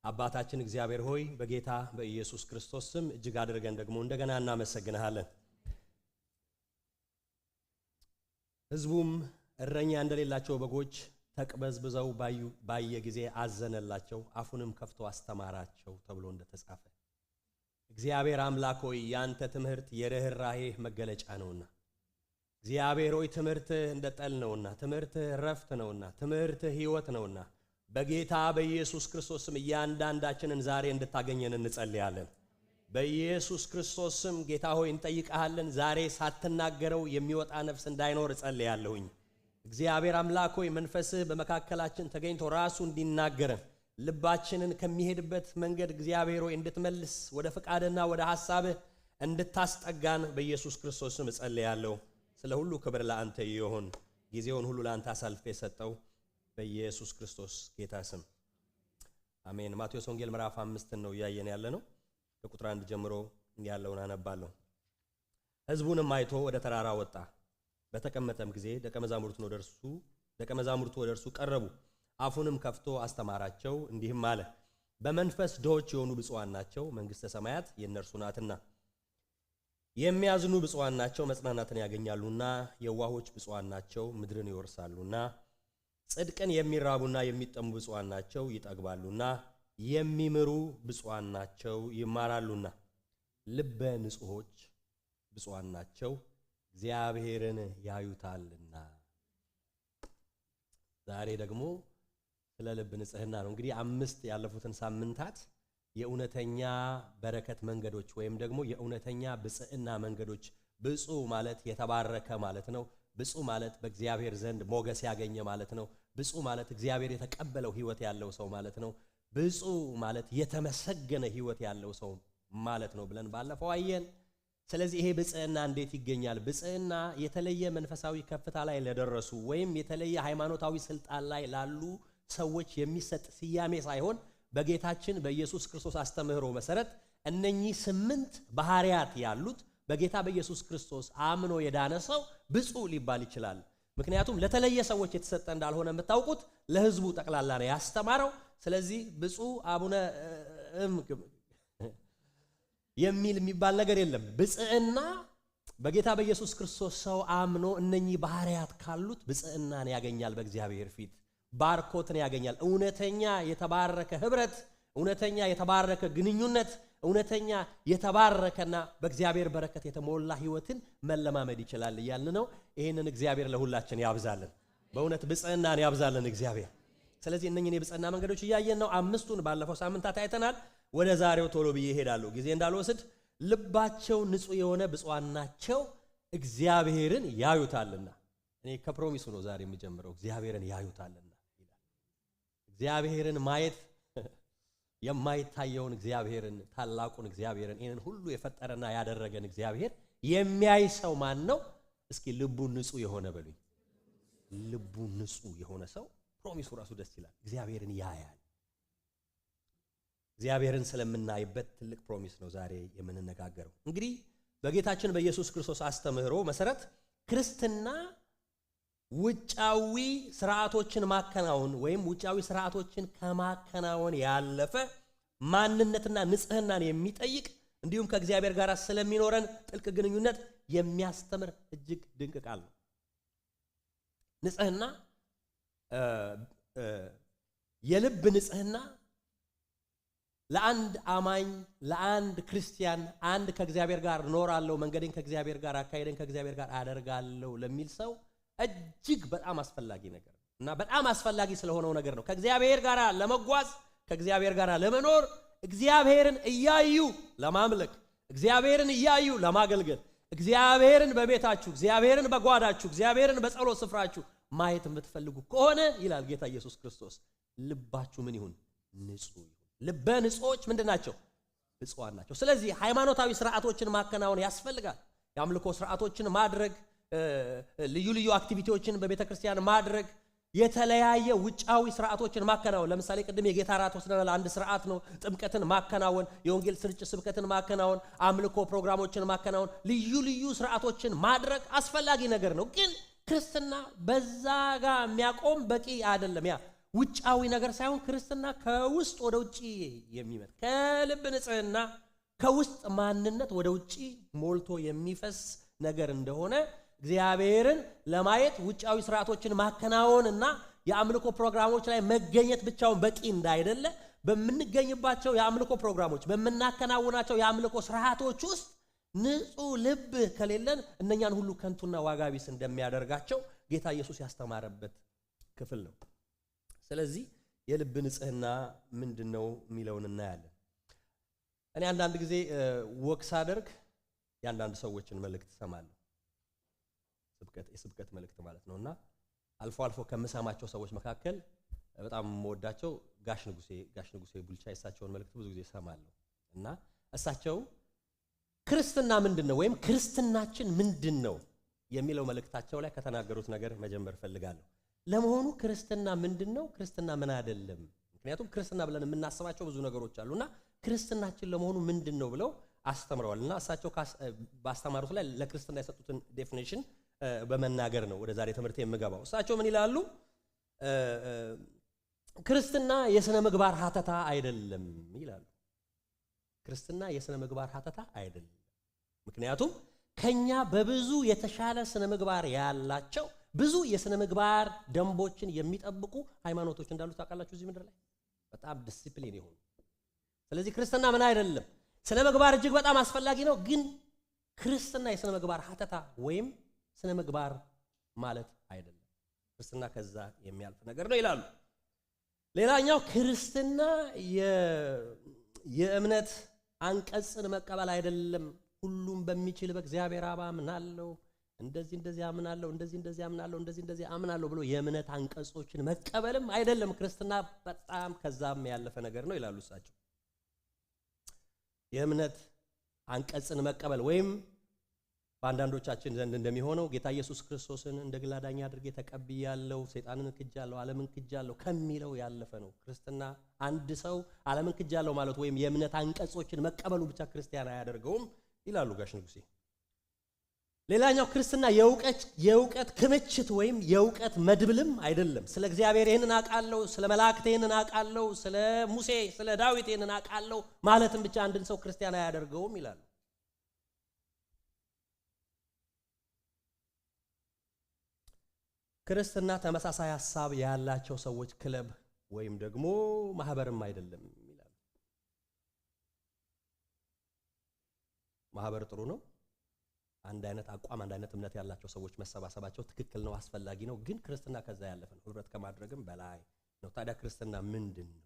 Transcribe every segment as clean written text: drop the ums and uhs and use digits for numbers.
አባታችን እግዚአብሔር ሆይ በጌታ በኢየሱስ ክርስቶስ ስም እጅግ አድርገን ደግሞ እንደገና እናመሰግንሃለን። ሕዝቡም እረኛ እንደሌላቸው በጎች ተቅበዝብዘው ባየ ጊዜ አዘነላቸው፣ አፉንም ከፍቶ አስተማራቸው ተብሎ እንደተጻፈ እግዚአብሔር አምላክ ሆይ ያንተ ትምህርት የርህራሄህ መገለጫ ነውና፣ እግዚአብሔር ሆይ ትምህርትህ እንደ ጠል ነውና፣ ትምህርትህ ረፍት ነውና፣ ትምህርትህ ሕይወት ነውና በጌታ በኢየሱስ ክርስቶስ ስም እያንዳንዳችንን ዛሬ እንድታገኘን እንጸልያለን። በኢየሱስ ክርስቶስ ስም ጌታ ሆይ እንጠይቃለን። ዛሬ ሳትናገረው የሚወጣ ነፍስ እንዳይኖር እጸልያለሁኝ። እግዚአብሔር አምላክ ሆይ መንፈስህ በመካከላችን ተገኝቶ ራሱ እንዲናገረን ልባችንን ከሚሄድበት መንገድ እግዚአብሔር ሆይ እንድትመልስ ወደ ፍቃድና ወደ ሐሳብህ እንድታስጠጋን በኢየሱስ ክርስቶስ ስም እጸልያለሁ። ስለ ሁሉ ክብር ለአንተ ይሁን። ጊዜውን ሁሉ ለአንተ አሳልፌ ሰጠው በኢየሱስ ክርስቶስ ጌታ ስም አሜን። ማቴዎስ ወንጌል ምዕራፍ 5 ነው ያየን ያለነው። ከቁጥር 1 ጀምሮ ያለውን አነባለሁ። ሕዝቡንም አይቶ ወደ ተራራ ወጣ። በተቀመጠም ጊዜ ደቀ መዛሙርቱ ወደ እርሱ ቀረቡ። አፉንም ከፍቶ አስተማራቸው፣ እንዲህም አለ። በመንፈስ ድሆች የሆኑ ብፁዓን ናቸው፣ መንግሥተ ሰማያት የእነርሱ ናትና። የሚያዝኑ ብፁዓን ናቸው፣ መጽናናትን ያገኛሉና። የዋሆች ብፁዓን ናቸው፣ ምድርን ይወርሳሉና። ጽድቅን የሚራቡና የሚጠሙ ብፁዓን ናቸው፣ ይጠግባሉና። የሚምሩ ብፁዓን ናቸው፣ ይማራሉና። ልበ ንጹሖች ብፁዓን ናቸው፣ እግዚአብሔርን ያዩታልና። ዛሬ ደግሞ ስለ ልብ ንጽህና ነው። እንግዲህ 5 ያለፉትን ሳምንታት የእውነተኛ በረከት መንገዶች ወይም ደግሞ የእውነተኛ ብጽዕና መንገዶች። ብፁዕ ማለት የተባረከ ማለት ነው። ብፁዕ ማለት በእግዚአብሔር ዘንድ ሞገስ ያገኘ ማለት ነው። ብፁዕ ማለት እግዚአብሔር የተቀበለው ሕይወት ያለው ሰው ማለት ነው። ብፁዕ ማለት የተመሰገነ ሕይወት ያለው ሰው ማለት ነው ብለን ባለፈው አየን። ስለዚህ ይሄ ብጽዕና እንዴት ይገኛል? ብጽዕና የተለየ መንፈሳዊ ከፍታ ላይ ለደረሱ ወይም የተለየ ሃይማኖታዊ ስልጣን ላይ ላሉ ሰዎች የሚሰጥ ስያሜ ሳይሆን በጌታችን በኢየሱስ ክርስቶስ አስተምህሮ መሰረት እነኚህ 8 ባህሪያት ያሉት በጌታ በኢየሱስ ክርስቶስ አምኖ የዳነ ሰው ብፁዕ ሊባል ይችላል። ምክንያቱም ለተለየ ሰዎች የተሰጠ እንዳልሆነ የምታውቁት ለሕዝቡ ጠቅላላ ነው ያስተማረው። ስለዚህ ብፁዕ አቡነ የሚባል ነገር የለም። ብጽዕና በጌታ በኢየሱስ ክርስቶስ ሰው አምኖ እነኚህ ባህሪያት ካሉት ብጽዕናን ያገኛል። በእግዚአብሔር ፊት ባርኮትን ያገኛል። እውነተኛ የተባረከ ህብረት፣ እውነተኛ የተባረከ ግንኙነት፣ እውነተኛ የተባረከና በእግዚአብሔር በረከት የተሞላ ህይወትን መለማመድ ይችላል እያልን ነው። ይሄንን እግዚአብሔር ለሁላችን ያብዛልን። በእውነት ብጽዕናን ያብዛልን እግዚአብሔር። ስለዚህ እነኚህን የብጽዕና መንገዶች እያየን ነው። 5ቱን ባለፈው ሳምንታት አይተናል። ወደ ዛሬው ቶሎ ብዬ እሄዳለሁ ጊዜ እንዳልወስድ። ልባቸው ንጹህ የሆነ ብፁዓን ናቸው እግዚአብሔርን ያዩታልና። እኔ ከፕሮሚሱ ነው ዛሬ የምጀምረው። እግዚአብሔርን ያዩታልና ይላል። እግዚአብሔርን ማየት የማይታየውን እግዚአብሔርን፣ ታላቁን እግዚአብሔርን፣ ይህንን ሁሉ የፈጠረና ያደረገን እግዚአብሔር የሚያይ ሰው ማን ነው? እስኪ ልቡ ንጹህ የሆነ በሉኝ። ልቡ ንጹህ የሆነ ሰው ፕሮሚሱ ራሱ ደስ ይላል። እግዚአብሔርን ያያል። እግዚአብሔርን ስለምናይበት ትልቅ ፕሮሚስ ነው ዛሬ የምንነጋገረው። እንግዲህ በጌታችን በኢየሱስ ክርስቶስ አስተምህሮ መሰረት ክርስትና ውጫዊ ስርዓቶችን ማከናወን ወይም ውጫዊ ስርዓቶችን ከማከናወን ያለፈ ማንነትና ንጽህናን የሚጠይቅ እንዲሁም ከእግዚአብሔር ጋር ስለሚኖረን ጥልቅ ግንኙነት የሚያስተምር እጅግ ድንቅ ቃል ነው። ንጽህና የልብ ንጽህና ለአንድ አማኝ ለአንድ ክርስቲያን አንድ ከእግዚአብሔር ጋር ኖራለሁ፣ መንገዴን ከእግዚአብሔር ጋር አካሄደን ከእግዚአብሔር ጋር አደርጋለሁ ለሚል ሰው እጅግ በጣም አስፈላጊ ነገር እና በጣም አስፈላጊ ስለሆነው ነገር ነው። ከእግዚአብሔር ጋር ለመጓዝ ከእግዚአብሔር ጋር ለመኖር እግዚአብሔርን እያዩ ለማምለክ እግዚአብሔርን እያዩ ለማገልገል እግዚአብሔርን በቤታችሁ እግዚአብሔርን በጓዳችሁ እግዚአብሔርን በጸሎት ስፍራችሁ ማየት የምትፈልጉ ከሆነ ይላል ጌታ ኢየሱስ ክርስቶስ ልባችሁ ምን ይሁን? ንጹህ ይሁን። ልበ ንጹሖች ምንድናቸው? ብፁዓን ናቸው። ስለዚህ ሃይማኖታዊ ስርዓቶችን ማከናወን ያስፈልጋል። የአምልኮ ስርዓቶችን ማድረግ፣ ልዩ ልዩ አክቲቪቲዎችን በቤተክርስቲያን ማድረግ፣ የተለያየ ውጫዊ ስርዓቶችን ማከናወን። ለምሳሌ ቅድም የጌታ ራት ወስደናል፣ አንድ ስርዓት ነው። ጥምቀትን ማከናወን፣ የወንጌል ስርጭት ስብከትን ማከናወን፣ አምልኮ ፕሮግራሞችን ማከናወን፣ ልዩ ልዩ ስርዓቶችን ማድረግ አስፈላጊ ነገር ነው። ግን ክርስትና በዛ ጋር የሚያቆም በቂ አይደለም። ያ ውጫዊ ነገር ሳይሆን ክርስትና ከውስጥ ወደ ውጪ የሚመጣ ከልብ ንጽህና ከውስጥ ማንነት ወደ ውጪ ሞልቶ የሚፈስ ነገር እንደሆነ እግዚአብሔርን ለማየት ውጫዊ ስርዓቶችን ማከናወንና የአምልኮ ፕሮግራሞች ላይ መገኘት ብቻውን በቂ እንዳይደለ በመንገኝባቸው የአምልኮ ፕሮግራሞች በመናከናውናቸው የአምልኮ ስርዓቶች ውስጥ ንጹህ ልብ ከሌለን እነኛን ሁሉ ከንቱና ዋጋ ቢስ እንደሚያደርጋቸው ጌታ ኢየሱስ ያስተማረበት ክፍል ነው። ስለዚህ የልብ ንጽህና ምንድነው የሚለውን እናያለን። እኔ አንዳንድ ጊዜ ወክስ አደርግ ያንዳንድ ሰዎችን መልእክት ሰማለሁ። የስብከት መልእክት ማለት ነውና አልፎ አልፎ ከምሰማቸው ሰዎች መካከል በጣም የምወዳቸው ጋሽ ንጉሴ ቡልቻ የሳቸውን መልእክት ብዙ ጊዜ ሰማለሁ እና እሳቸው ክርስትና ምንድነው ወይም ክርስትናችን ምንድነው የሚለው መልእክታቸው ላይ ከተናገሩት ነገር መጀመር ፈልጋለሁ። ለመሆኑ ክርስትና ምንድነው? ክርስትና ምን አይደለም? ምክንያቱም ክርስትና ብለን የምናስባቸው ብዙ ነገሮች አሉና ክርስትናችን ለመሆኑ ምንድነው ብለው አስተምረዋልና እሳቸው ባስተማሩት ላይ ለክርስትና የሰጡትን ዴፊኒሽን በመናገር ነው ወደ ዛሬ ትምህርት የምገባው። እሳቸው ምን ይላሉ? ክርስትና የሥነ ምግባር ሀተታ አይደለም ይላሉ። ክርስትና የሥነ ምግባር ሀተታ አይደለም። ምክንያቱም ከኛ በብዙ የተሻለ ስነ ምግባር ያላቸው ብዙ የሥነ ምግባር ደንቦችን የሚጠብቁ ሃይማኖቶች እንዳሉ ታውቃላችሁ እዚህ ምድር ላይ በጣም ዲሲፕሊን ይሆኑ። ስለዚህ ክርስትና ምን አይደለም? ስነ ምግባር እጅግ በጣም አስፈላጊ ነው፣ ግን ክርስትና የሥነ ምግባር ሀተታ ወይም ስነ ምግባር ማለት አይደለም። ክርስትና ከዛ የሚያልፍ ነገር ነው ይላሉ። ሌላኛው ክርስትና የእምነት አንቀጽን መቀበል አይደለም። ሁሉም በሚችል በእግዚአብሔር አብ አምናለሁ፣ እንደዚህ አምናለሁ፣ እንደዚህ አምናለሁ ብሎ የእምነት አንቀጾችን መቀበልም አይደለም። ክርስትና በጣም ከዛም ያለፈ ነገር ነው ይላሉ እሳቸው። የእምነት አንቀጽን መቀበል ወይም በአንዳንዶቻችን ዘንድ እንደሚሆነው ጌታ ኢየሱስ ክርስቶስን እንደ ግል አዳኝ አድርጌ ተቀብያለሁ፣ ሰይጣንን ክጃለሁ፣ ዓለምን ክጃለሁ ከሚለው ያለፈ ነው። ክርስትና አንድ ሰው ዓለምን ክጃለሁ ማለት ወይም የእምነት አንቀጾችን መቀበሉ ብቻ ክርስቲያን አያደርገውም ይላሉ ጋሽ ንጉሴ። ሌላኛው ክርስትና የእውቀት ክምችት ወይም የእውቀት መድብልም አይደለም። ስለ እግዚአብሔር ይህንን አውቃለሁ፣ ስለ መላእክት ይህንን አውቃለሁ፣ ስለ ሙሴ ስለ ዳዊት ይህንን አውቃለሁ ማለትም ብቻ አንድን ሰው ክርስቲያን አያደርገውም ይላሉ። ክርስትና ተመሳሳይ ሐሳብ ያላቸው ሰዎች ክለብ ወይም ደግሞ ማህበርም አይደለም ይላሉ። ማህበር ጥሩ ነው። አንድ አይነት አቋም አንድ አይነት እምነት ያላቸው ሰዎች መሰባሰባቸው ትክክል ነው፣ አስፈላጊ ነው። ግን ክርስትና ከዛ ያለፈ ነው፣ ህብረት ከማድረግም በላይ ነው። ታዲያ ክርስትና ምንድን ነው?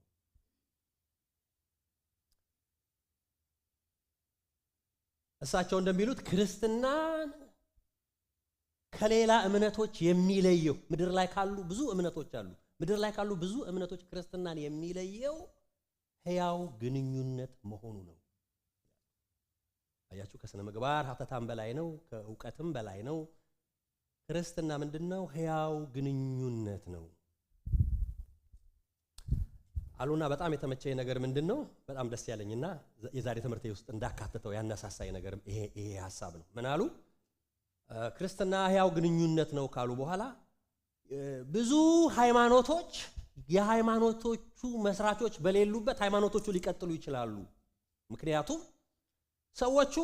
እሳቸው እንደሚሉት ክርስትና ከሌላ እምነቶች የሚለየው ምድር ላይ ካሉ ብዙ እምነቶች አሉ። ምድር ላይ ካሉ ብዙ እምነቶች ክርስትናን የሚለየው ሕያው ግንኙነት መሆኑ ነው። አያችሁ፣ ከስነ ምግባር ሀተታም በላይ ነው፣ ከእውቀትም በላይ ነው። ክርስትና ምንድነው? ሕያው ግንኙነት ነው አሉና በጣም የተመቸኝ ነገር ምንድነው? በጣም ደስ ያለኝና የዛሬ ትምህርቴ ውስጥ እንዳካተተው ያነሳሳይ ነገር ይሄ ሐሳብ ነው። ምን አሉ? ክርስትና ሕያው ግንኙነት ነው ካሉ በኋላ ብዙ ሃይማኖቶች የሃይማኖቶቹ መስራቾች በሌሉበት ሃይማኖቶቹ ሊቀጥሉ ይችላሉ። ምክንያቱም ሰዎቹ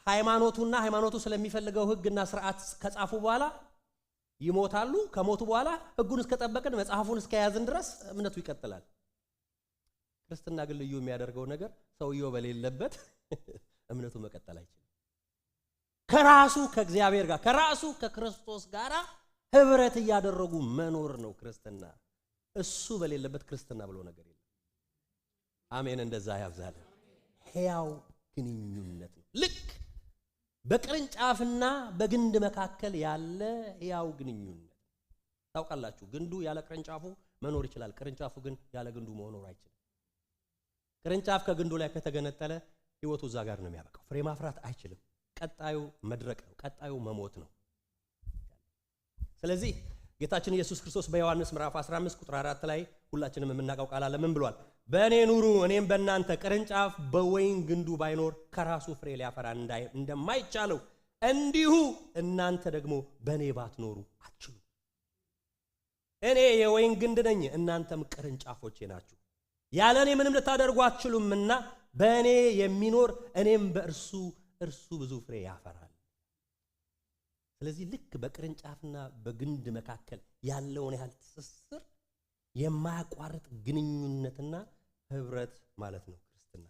ሃይማኖቱና ሃይማኖቱ ስለሚፈልገው ህግና ስርዓት ከጻፉ በኋላ ይሞታሉ። ከሞቱ በኋላ ህጉን እስከጠበቅን መጽሐፉን እስከያዝን ድረስ እምነቱ ይቀጥላል። ክርስትና ግን ልዩ የሚያደርገው ነገር ሰውየው በሌለበት እምነቱ መቀጠል አይችልም። ከራሱ ከእግዚአብሔር ጋር ከራሱ ከክርስቶስ ጋር ህብረት እያደረጉ መኖር ነው ክርስትና። እሱ በሌለበት ክርስትና ብሎ ነገር የለም። አሜን። እንደዛ ያብዛል። ሕያው ግንኙነት ነው። ልክ በቅርንጫፍና በግንድ መካከል ያለ ሕያው ግንኙነት። ታውቃላችሁ፣ ግንዱ ያለ ቅርንጫፉ መኖር ይችላል፣ ቅርንጫፉ ግን ያለ ግንዱ መኖር አይችልም። ቅርንጫፍ ከግንዱ ላይ ከተገነጠለ ህይወቱ እዛ ጋር ነው የሚያበቃው። ፍሬ ማፍራት አይችልም። ቀጣዩ መድረቅ ነው፣ ቀጣዩ መሞት ነው። ስለዚህ ጌታችን ኢየሱስ ክርስቶስ በዮሐንስ ምዕራፍ 15 ቁጥር 4 ላይ ሁላችንም የምናውቀው ቃል አለ። ምን ብሏል? በእኔ ኑሩ እኔም በእናንተ። ቅርንጫፍ በወይን ግንዱ ባይኖር ከራሱ ፍሬ ሊያፈራ እንደማይቻለው እንዲሁ እናንተ ደግሞ በእኔ ባትኖሩ አትችሉም። እኔ የወይን ግንድ ነኝ፣ እናንተም ቅርንጫፎቼ ናችሁ። ያለ እኔ ምንም ልታደርጉ አትችሉምና በእኔ የሚኖር እኔም በእርሱ ብዙ ፍሬ ያፈራል። ስለዚህ ልክ በቅርንጫፍና በግንድ መካከል ያለውን ያህል ትስስር የማያቋርጥ ግንኙነትና ህብረት ማለት ነው ክርስትና።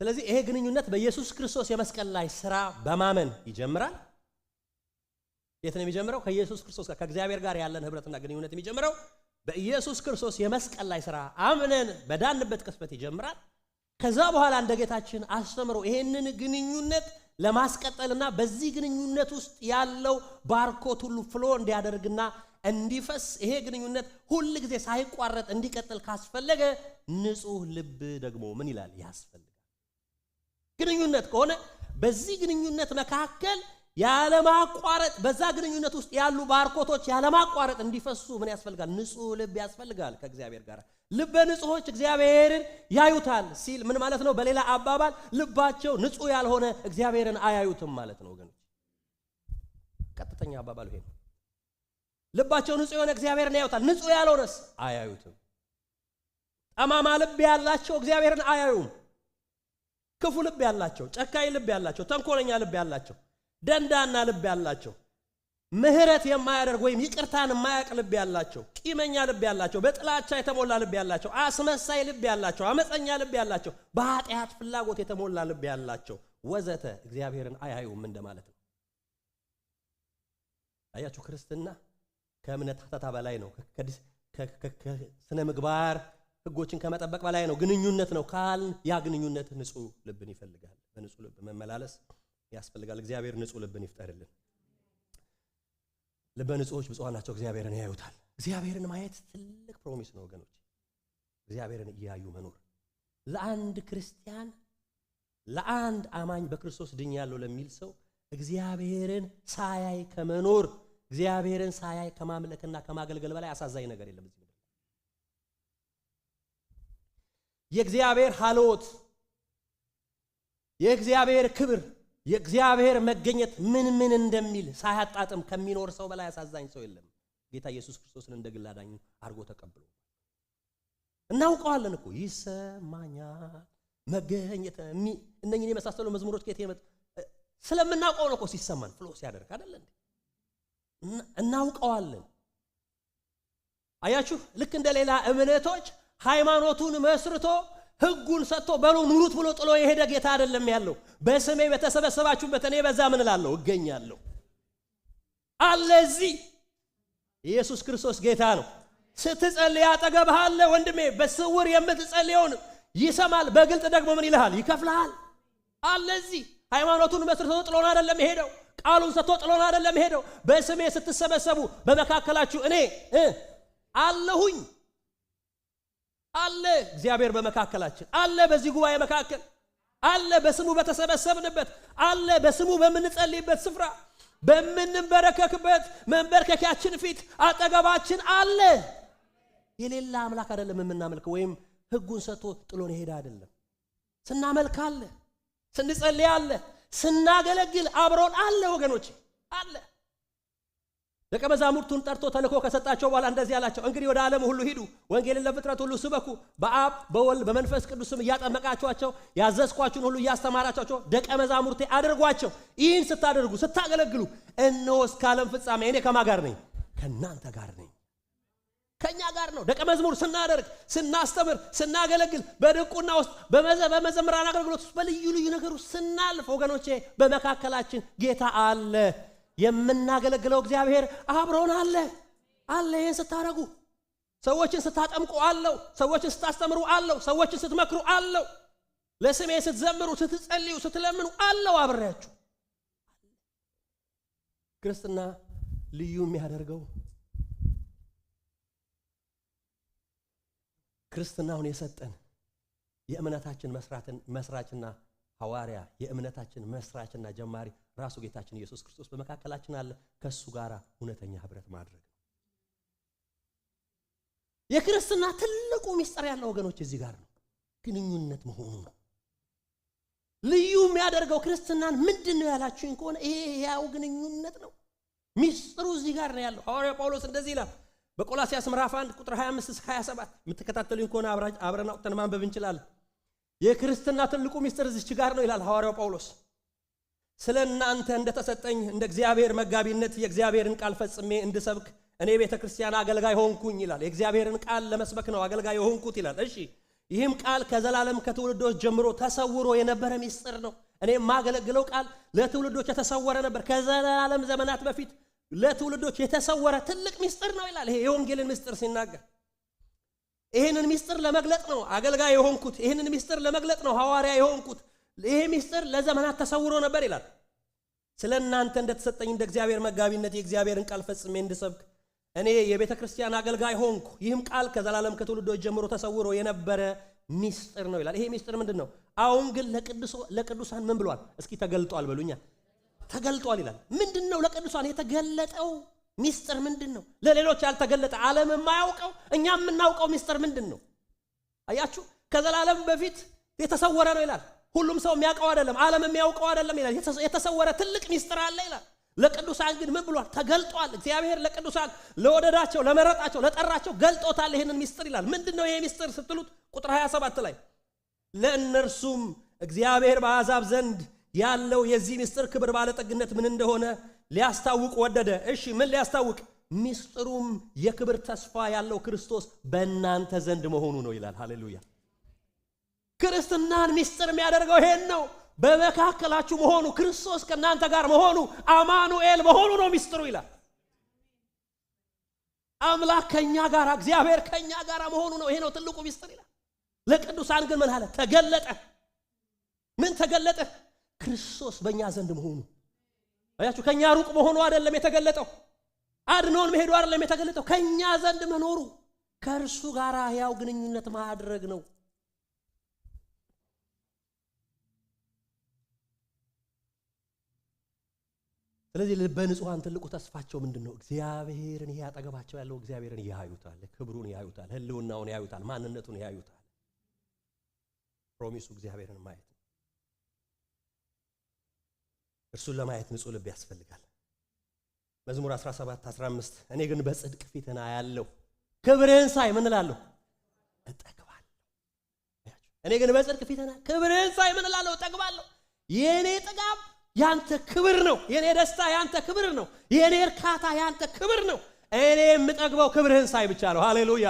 ስለዚህ ይሄ ግንኙነት በኢየሱስ ክርስቶስ የመስቀል ላይ ሥራ በማመን ይጀምራል። የት ነው የሚጀምረው? ከኢየሱስ ክርስቶስ ጋር ከእግዚአብሔር ጋር ያለን ህብረትና ግንኙነት የሚጀምረው በኢየሱስ ክርስቶስ የመስቀል ላይ ሥራ አምነን በዳንበት ቅጽበት ይጀምራል። ከዛ በኋላ እንደ ጌታችን አስተምሮ ይሄንን ግንኙነት ለማስቀጠልና በዚህ ግንኙነት ውስጥ ያለው ባርኮት ሁሉ ፍሎ እንዲያደርግና እንዲፈስ ይሄ ግንኙነት ሁሉ ጊዜ ሳይቋረጥ እንዲቀጥል ካስፈለገ ንጹህ ልብ ደግሞ ምን ይላል? ያስፈልጋል። ግንኙነት ከሆነ በዚህ ግንኙነት መካከል ያለማቋረጥ በዛ ግንኙነት ውስጥ ያሉ ባርኮቶች ያለማቋረጥ እንዲፈሱ ምን ያስፈልጋል? ንጹህ ልብ ያስፈልጋል። ከእግዚአብሔር ጋር ልበ ንጹሖች እግዚአብሔርን ያዩታል ሲል ምን ማለት ነው? በሌላ አባባል ልባቸው ንጹህ ያልሆነ እግዚአብሔርን አያዩትም ማለት ነው ወገኖች። ቀጥተኛ አባባሉ ይሄ ነው። ልባቸው ንጹህ የሆነ እግዚአብሔርን ያዩታል፣ ንጹህ ያልሆነስ አያዩትም። ጠማማ ልብ ያላቸው እግዚአብሔርን አያዩም። ክፉ ልብ ያላቸው፣ ጨካኝ ልብ ያላቸው፣ ተንኮለኛ ልብ ያላቸው፣ ደንዳና ልብ ያላቸው፣ ምህረት የማያደርግ ወይም ይቅርታን የማያውቅ ልብ ያላቸው፣ ቂመኛ ልብ ያላቸው፣ በጥላቻ የተሞላ ልብ ያላቸው፣ አስመሳይ ልብ ያላቸው፣ አመፀኛ ልብ ያላቸው፣ በኃጢአት ፍላጎት የተሞላ ልብ ያላቸው ወዘተ እግዚአብሔርን አያዩም እንደማለት ነው። አያችሁ፣ ክርስትና ከእምነት ሀተታ በላይ ነው። ከስነ ምግባር ህጎችን ከመጠበቅ በላይ ነው። ግንኙነት ነው ካልን ያ ግንኙነት ንጹህ ልብን ይፈልጋል። በንጹህ ልብ መመላለስ ያስፈልጋል። እግዚአብሔር ንጹህ ልብን ይፍጠርልን። ልበ ንጹሖች ብፁዓን ናቸው እግዚአብሔርን ያዩታል። እግዚአብሔርን ማየት ትልቅ ፕሮሚስ ነው ወገኖች። እግዚአብሔርን እያዩ መኖር ለአንድ ክርስቲያን፣ ለአንድ አማኝ በክርስቶስ ድኛለሁ ለሚል ሰው እግዚአብሔርን ሳያይ ከመኖር፣ እግዚአብሔርን ሳያይ ከማምለክና ከማገልገል በላይ አሳዛኝ ነገር የለም። እዚህ የእግዚአብሔር ሀልዎት፣ የእግዚአብሔር ክብር፣ የእግዚአብሔር መገኘት ምን እንደሚል ሳያጣጥም ከሚኖር ሰው በላይ አሳዛኝ ሰው የለም። ጌታ ኢየሱስ ክርስቶስን እንደ ግል አዳኙ አድርጎ ተቀብሎ እናውቀዋለን እኮ ይሰማኛል መገኘት እነኚህን የመሳሰሉ መዝሙሮች ከየት የመጡ ስለምናውቀው ነው እኮ ሲሰማን ፍሎ ሲያደርግ አይደል እንዴ? እናውቀዋለን። አያችሁ፣ ልክ እንደ ሌላ እምነቶች ሃይማኖቱን መስርቶ ህጉን ሰጥቶ በሉ ኑሩት ብሎ ጥሎ የሄደ ጌታ አይደለም ያለው። በስሜ በተሰበሰባችሁበት እኔ በዛ ምን እላለሁ? እገኛለሁ አለ። እዚህ ኢየሱስ ክርስቶስ ጌታ ነው። ስትጸልይ አጠገብህ አለ ወንድሜ። በስውር የምትጸልየውን ይሰማል፣ በግልጥ ደግሞ ምን ይልሃል? ይከፍልሃል አለ። እዚህ ሃይማኖቱን መስርቶ ጥሎን አይደለም ሄደው፣ ቃሉን ሰጥቶ ጥሎን አይደለም ሄደው። በስሜ ስትሰበሰቡ በመካከላችሁ እኔ አለሁኝ አለ። እግዚአብሔር በመካከላችን አለ። በዚህ ጉባኤ መካከል አለ። በስሙ በተሰበሰብንበት አለ። በስሙ በምንጸልይበት ስፍራ፣ በምንበረከክበት መንበርከኪያችን ፊት አጠገባችን አለ። የሌላ አምላክ አይደለም የምናመልከው፣ ወይም ህጉን ሰጥቶ ጥሎን ሄደ አይደለም። ስናመልክ አለ፣ ስንጸልይ አለ፣ ስናገለግል አብሮን አለ ወገኖች አለ። ደቀ መዛሙርቱን ጠርቶ ተልኮ ከሰጣቸው በኋላ እንደዚህ አላቸው፣ እንግዲህ ወደ ዓለም ሁሉ ሂዱ፣ ወንጌልን ለፍጥረት ሁሉ ስበኩ፣ በአብ በወልድ በመንፈስ ቅዱስም እያጠመቃችኋቸው፣ ያዘዝኳችሁን ሁሉ እያስተማራችኋቸው ደቀ መዛሙርቴ አድርጓቸው። ይህን ስታደርጉ ስታገለግሉ፣ እነሆ እስከ ዓለም ፍጻሜ እኔ ከማን ጋር ነኝ? ከእናንተ ጋር ነኝ። ከኛ ጋር ነው። ደቀ መዝሙር ስናደርግ፣ ስናስተምር፣ ስናገለግል፣ በድቁና ውስጥ በመዘምራን አገልግሎት ውስጥ በልዩ ልዩ ነገር ውስጥ ስናልፍ ወገኖቼ በመካከላችን ጌታ አለ። የምናገለግለው እግዚአብሔር አብሮን አለ አለ። ይህን ስታረጉ፣ ሰዎችን ስታጠምቁ አለው፣ ሰዎችን ስታስተምሩ አለው፣ ሰዎችን ስትመክሩ አለው፣ ለስሜ ስትዘምሩ፣ ስትጸልዩ፣ ስትለምኑ አለው አብሬያችሁ። ክርስትና ልዩ የሚያደርገው ክርስትናውን የሰጠን የእምነታችን መስራችና ሐዋርያ፣ የእምነታችን መስራችና ጀማሪ ራሱ ጌታችን ኢየሱስ ክርስቶስ በመካከላችን አለ። ከሱ ጋር እውነተኛ ህብረት ማድረግ የክርስትና ትልቁ ሚስጥር ያለው ወገኖች እዚህ ጋር ነው፣ ግንኙነት መሆኑ ነው። ልዩ የሚያደርገው ክርስትናን ምንድነው ያላችሁኝ ከሆነ ይሄ ያው ግንኙነት ነው። ሚስጥሩ እዚህ ጋር ነው ያለው። ሐዋርያው ጳውሎስ እንደዚህ ይላል በቆላስይስ ምዕራፍ 1 ቁጥር 25 እስከ 27 የምትከታተሉኝ ከሆነ አብረን አውጥተን ማንበብ እንችላለን። የክርስትና ትልቁ ሚስጥር እዚህ ጋር ነው ይላል ሐዋርያው ጳውሎስ። ስለናንተ እንደተሰጠኝ እንደ እግዚአብሔር መጋቢነት የእግዚአብሔርን ቃል ፈጽሜ እንድሰብክ እኔ ቤተክርስቲያን አገልጋይ ሆንኩኝ ይላል። የእግዚአብሔርን ቃል ለመስበክ ነው አገልጋይ ሆንኩት ይላል። እሺ ይህም ቃል ከዘላለም ከትውልዶች ጀምሮ ተሰውሮ የነበረ ሚስጥር ነው። እኔ የማገለግለው ቃል ለትውልዶች የተሰወረ ነበር። ከዘላለም ዘመናት በፊት ለትውልዶች የተሰወረ ትልቅ ሚስጥር ነው ይላል። ይሄ የወንጌልን ሚስጥር ሲናገር ይሄንን ሚስጥር ለመግለጥ ነው አገልጋይ የሆንኩት። ይሄንን ሚስጥር ለመግለጥ ነው ሐዋርያ የሆንኩት። ይሄ ሚስጥር ለዘመናት ተሰውሮ ነበር ይላል። ስለናንተ እንደተሰጠኝ እንደ እግዚአብሔር መጋቢነት የእግዚአብሔርን ቃል ፈጽሜ እንድሰብክ እኔ የቤተክርስቲያን አገልጋይ ሆንኩ። ይህም ቃል ከዘላለም ከትውልዶች ጀምሮ ተሰውሮ የነበረ ሚስጥር ነው ይላል። ይሄ ሚስጥር ምንድነው? አሁን ግን ለቅዱሳን ምን ብሏል? እስኪ ተገልጧል በሉኛ። ተገልጧል ይላል። ምንድነው ለቅዱሳን የተገለጠው ሚስጥር ምንድነው? ለሌሎች ያልተገለጠ ዓለም የማያውቀው እኛ የምናውቀው ሚስጥር ምንድነው? አያችሁ፣ ከዘላለም በፊት የተሰወረ ነው ይላል። ሁሉም ሰው የሚያውቀው አይደለም፣ ዓለም የሚያውቀው አይደለም ይላል። የተሰወረ ትልቅ ሚስጥር አለ ይላል። ለቅዱሳን ግን ምን ብሏል? ተገልጧል። እግዚአብሔር ለቅዱሳን ለወደዳቸው፣ ለመረጣቸው፣ ለጠራቸው ገልጦታል ይሄንን ሚስጥር ይላል። ምንድነው ይሄ ሚስጥር ስትሉት ቁጥር 27 ላይ ለእነርሱም እግዚአብሔር በአሕዛብ ዘንድ ያለው የዚህ ሚስጥር ክብር ባለጠግነት ምን እንደሆነ ሊያስታውቅ ወደደ። እሺ ምን ሊያስታውቅ? ሚስጥሩም የክብር ተስፋ ያለው ክርስቶስ በእናንተ ዘንድ መሆኑ ነው ይላል። ሃሌሉያ። ክርስትናን ሚስጥር የሚያደርገው ይሄን ነው። በመካከላችሁ መሆኑ፣ ክርስቶስ ከእናንተ ጋር መሆኑ፣ አማኑኤል መሆኑ ነው ሚስጥሩ ይላል። አምላክ ከኛ ጋር፣ እግዚአብሔር ከኛ ጋር መሆኑ ነው። ይሄ ነው ትልቁ ሚስጥር ይላል። ለቅዱሳን ግን ምን አለ? ተገለጠ። ምን ተገለጠ? ክርስቶስ በእኛ ዘንድ መሆኑ። አያችሁ፣ ከኛ ሩቅ መሆኑ አይደለም የተገለጠው። አድኖን መሄዱ አይደለም የተገለጠው። ከኛ ዘንድ መኖሩ፣ ከእርሱ ጋር ያው ግንኙነት ማድረግ ነው። ስለዚህ ልበ ንጹሃን ትልቁ ተስፋቸው ምንድነው? እግዚአብሔርን። ይሄ አጠገባቸው ያለው እግዚአብሔርን ያዩታል፣ ክብሩን ያዩታል፣ ህልውናውን ያዩታል፣ ማንነቱን ያዩታል። ፕሮሚሱ እግዚአብሔርን ማየት ነው። እርሱን ለማየት ንጹህ ልብ ያስፈልጋል። መዝሙር 17:15 እኔ ግን በጽድቅ ፊትህን አያለሁ፣ ክብርህን ሳይ ምን እላለሁ? እጠግባለሁ። እኔ ግን በጽድቅ ፊትህን ክብርህን ሳይ ምን እላለሁ? እጠግባለሁ። የኔ ጥጋብ ያንተ ክብር ነው። የኔ ደስታ ያንተ ክብር ነው። የኔ እርካታ ያንተ ክብር ነው። እኔ የምጠግበው ክብርህን ሳይ ብቻ ነው። ሃሌሉያ።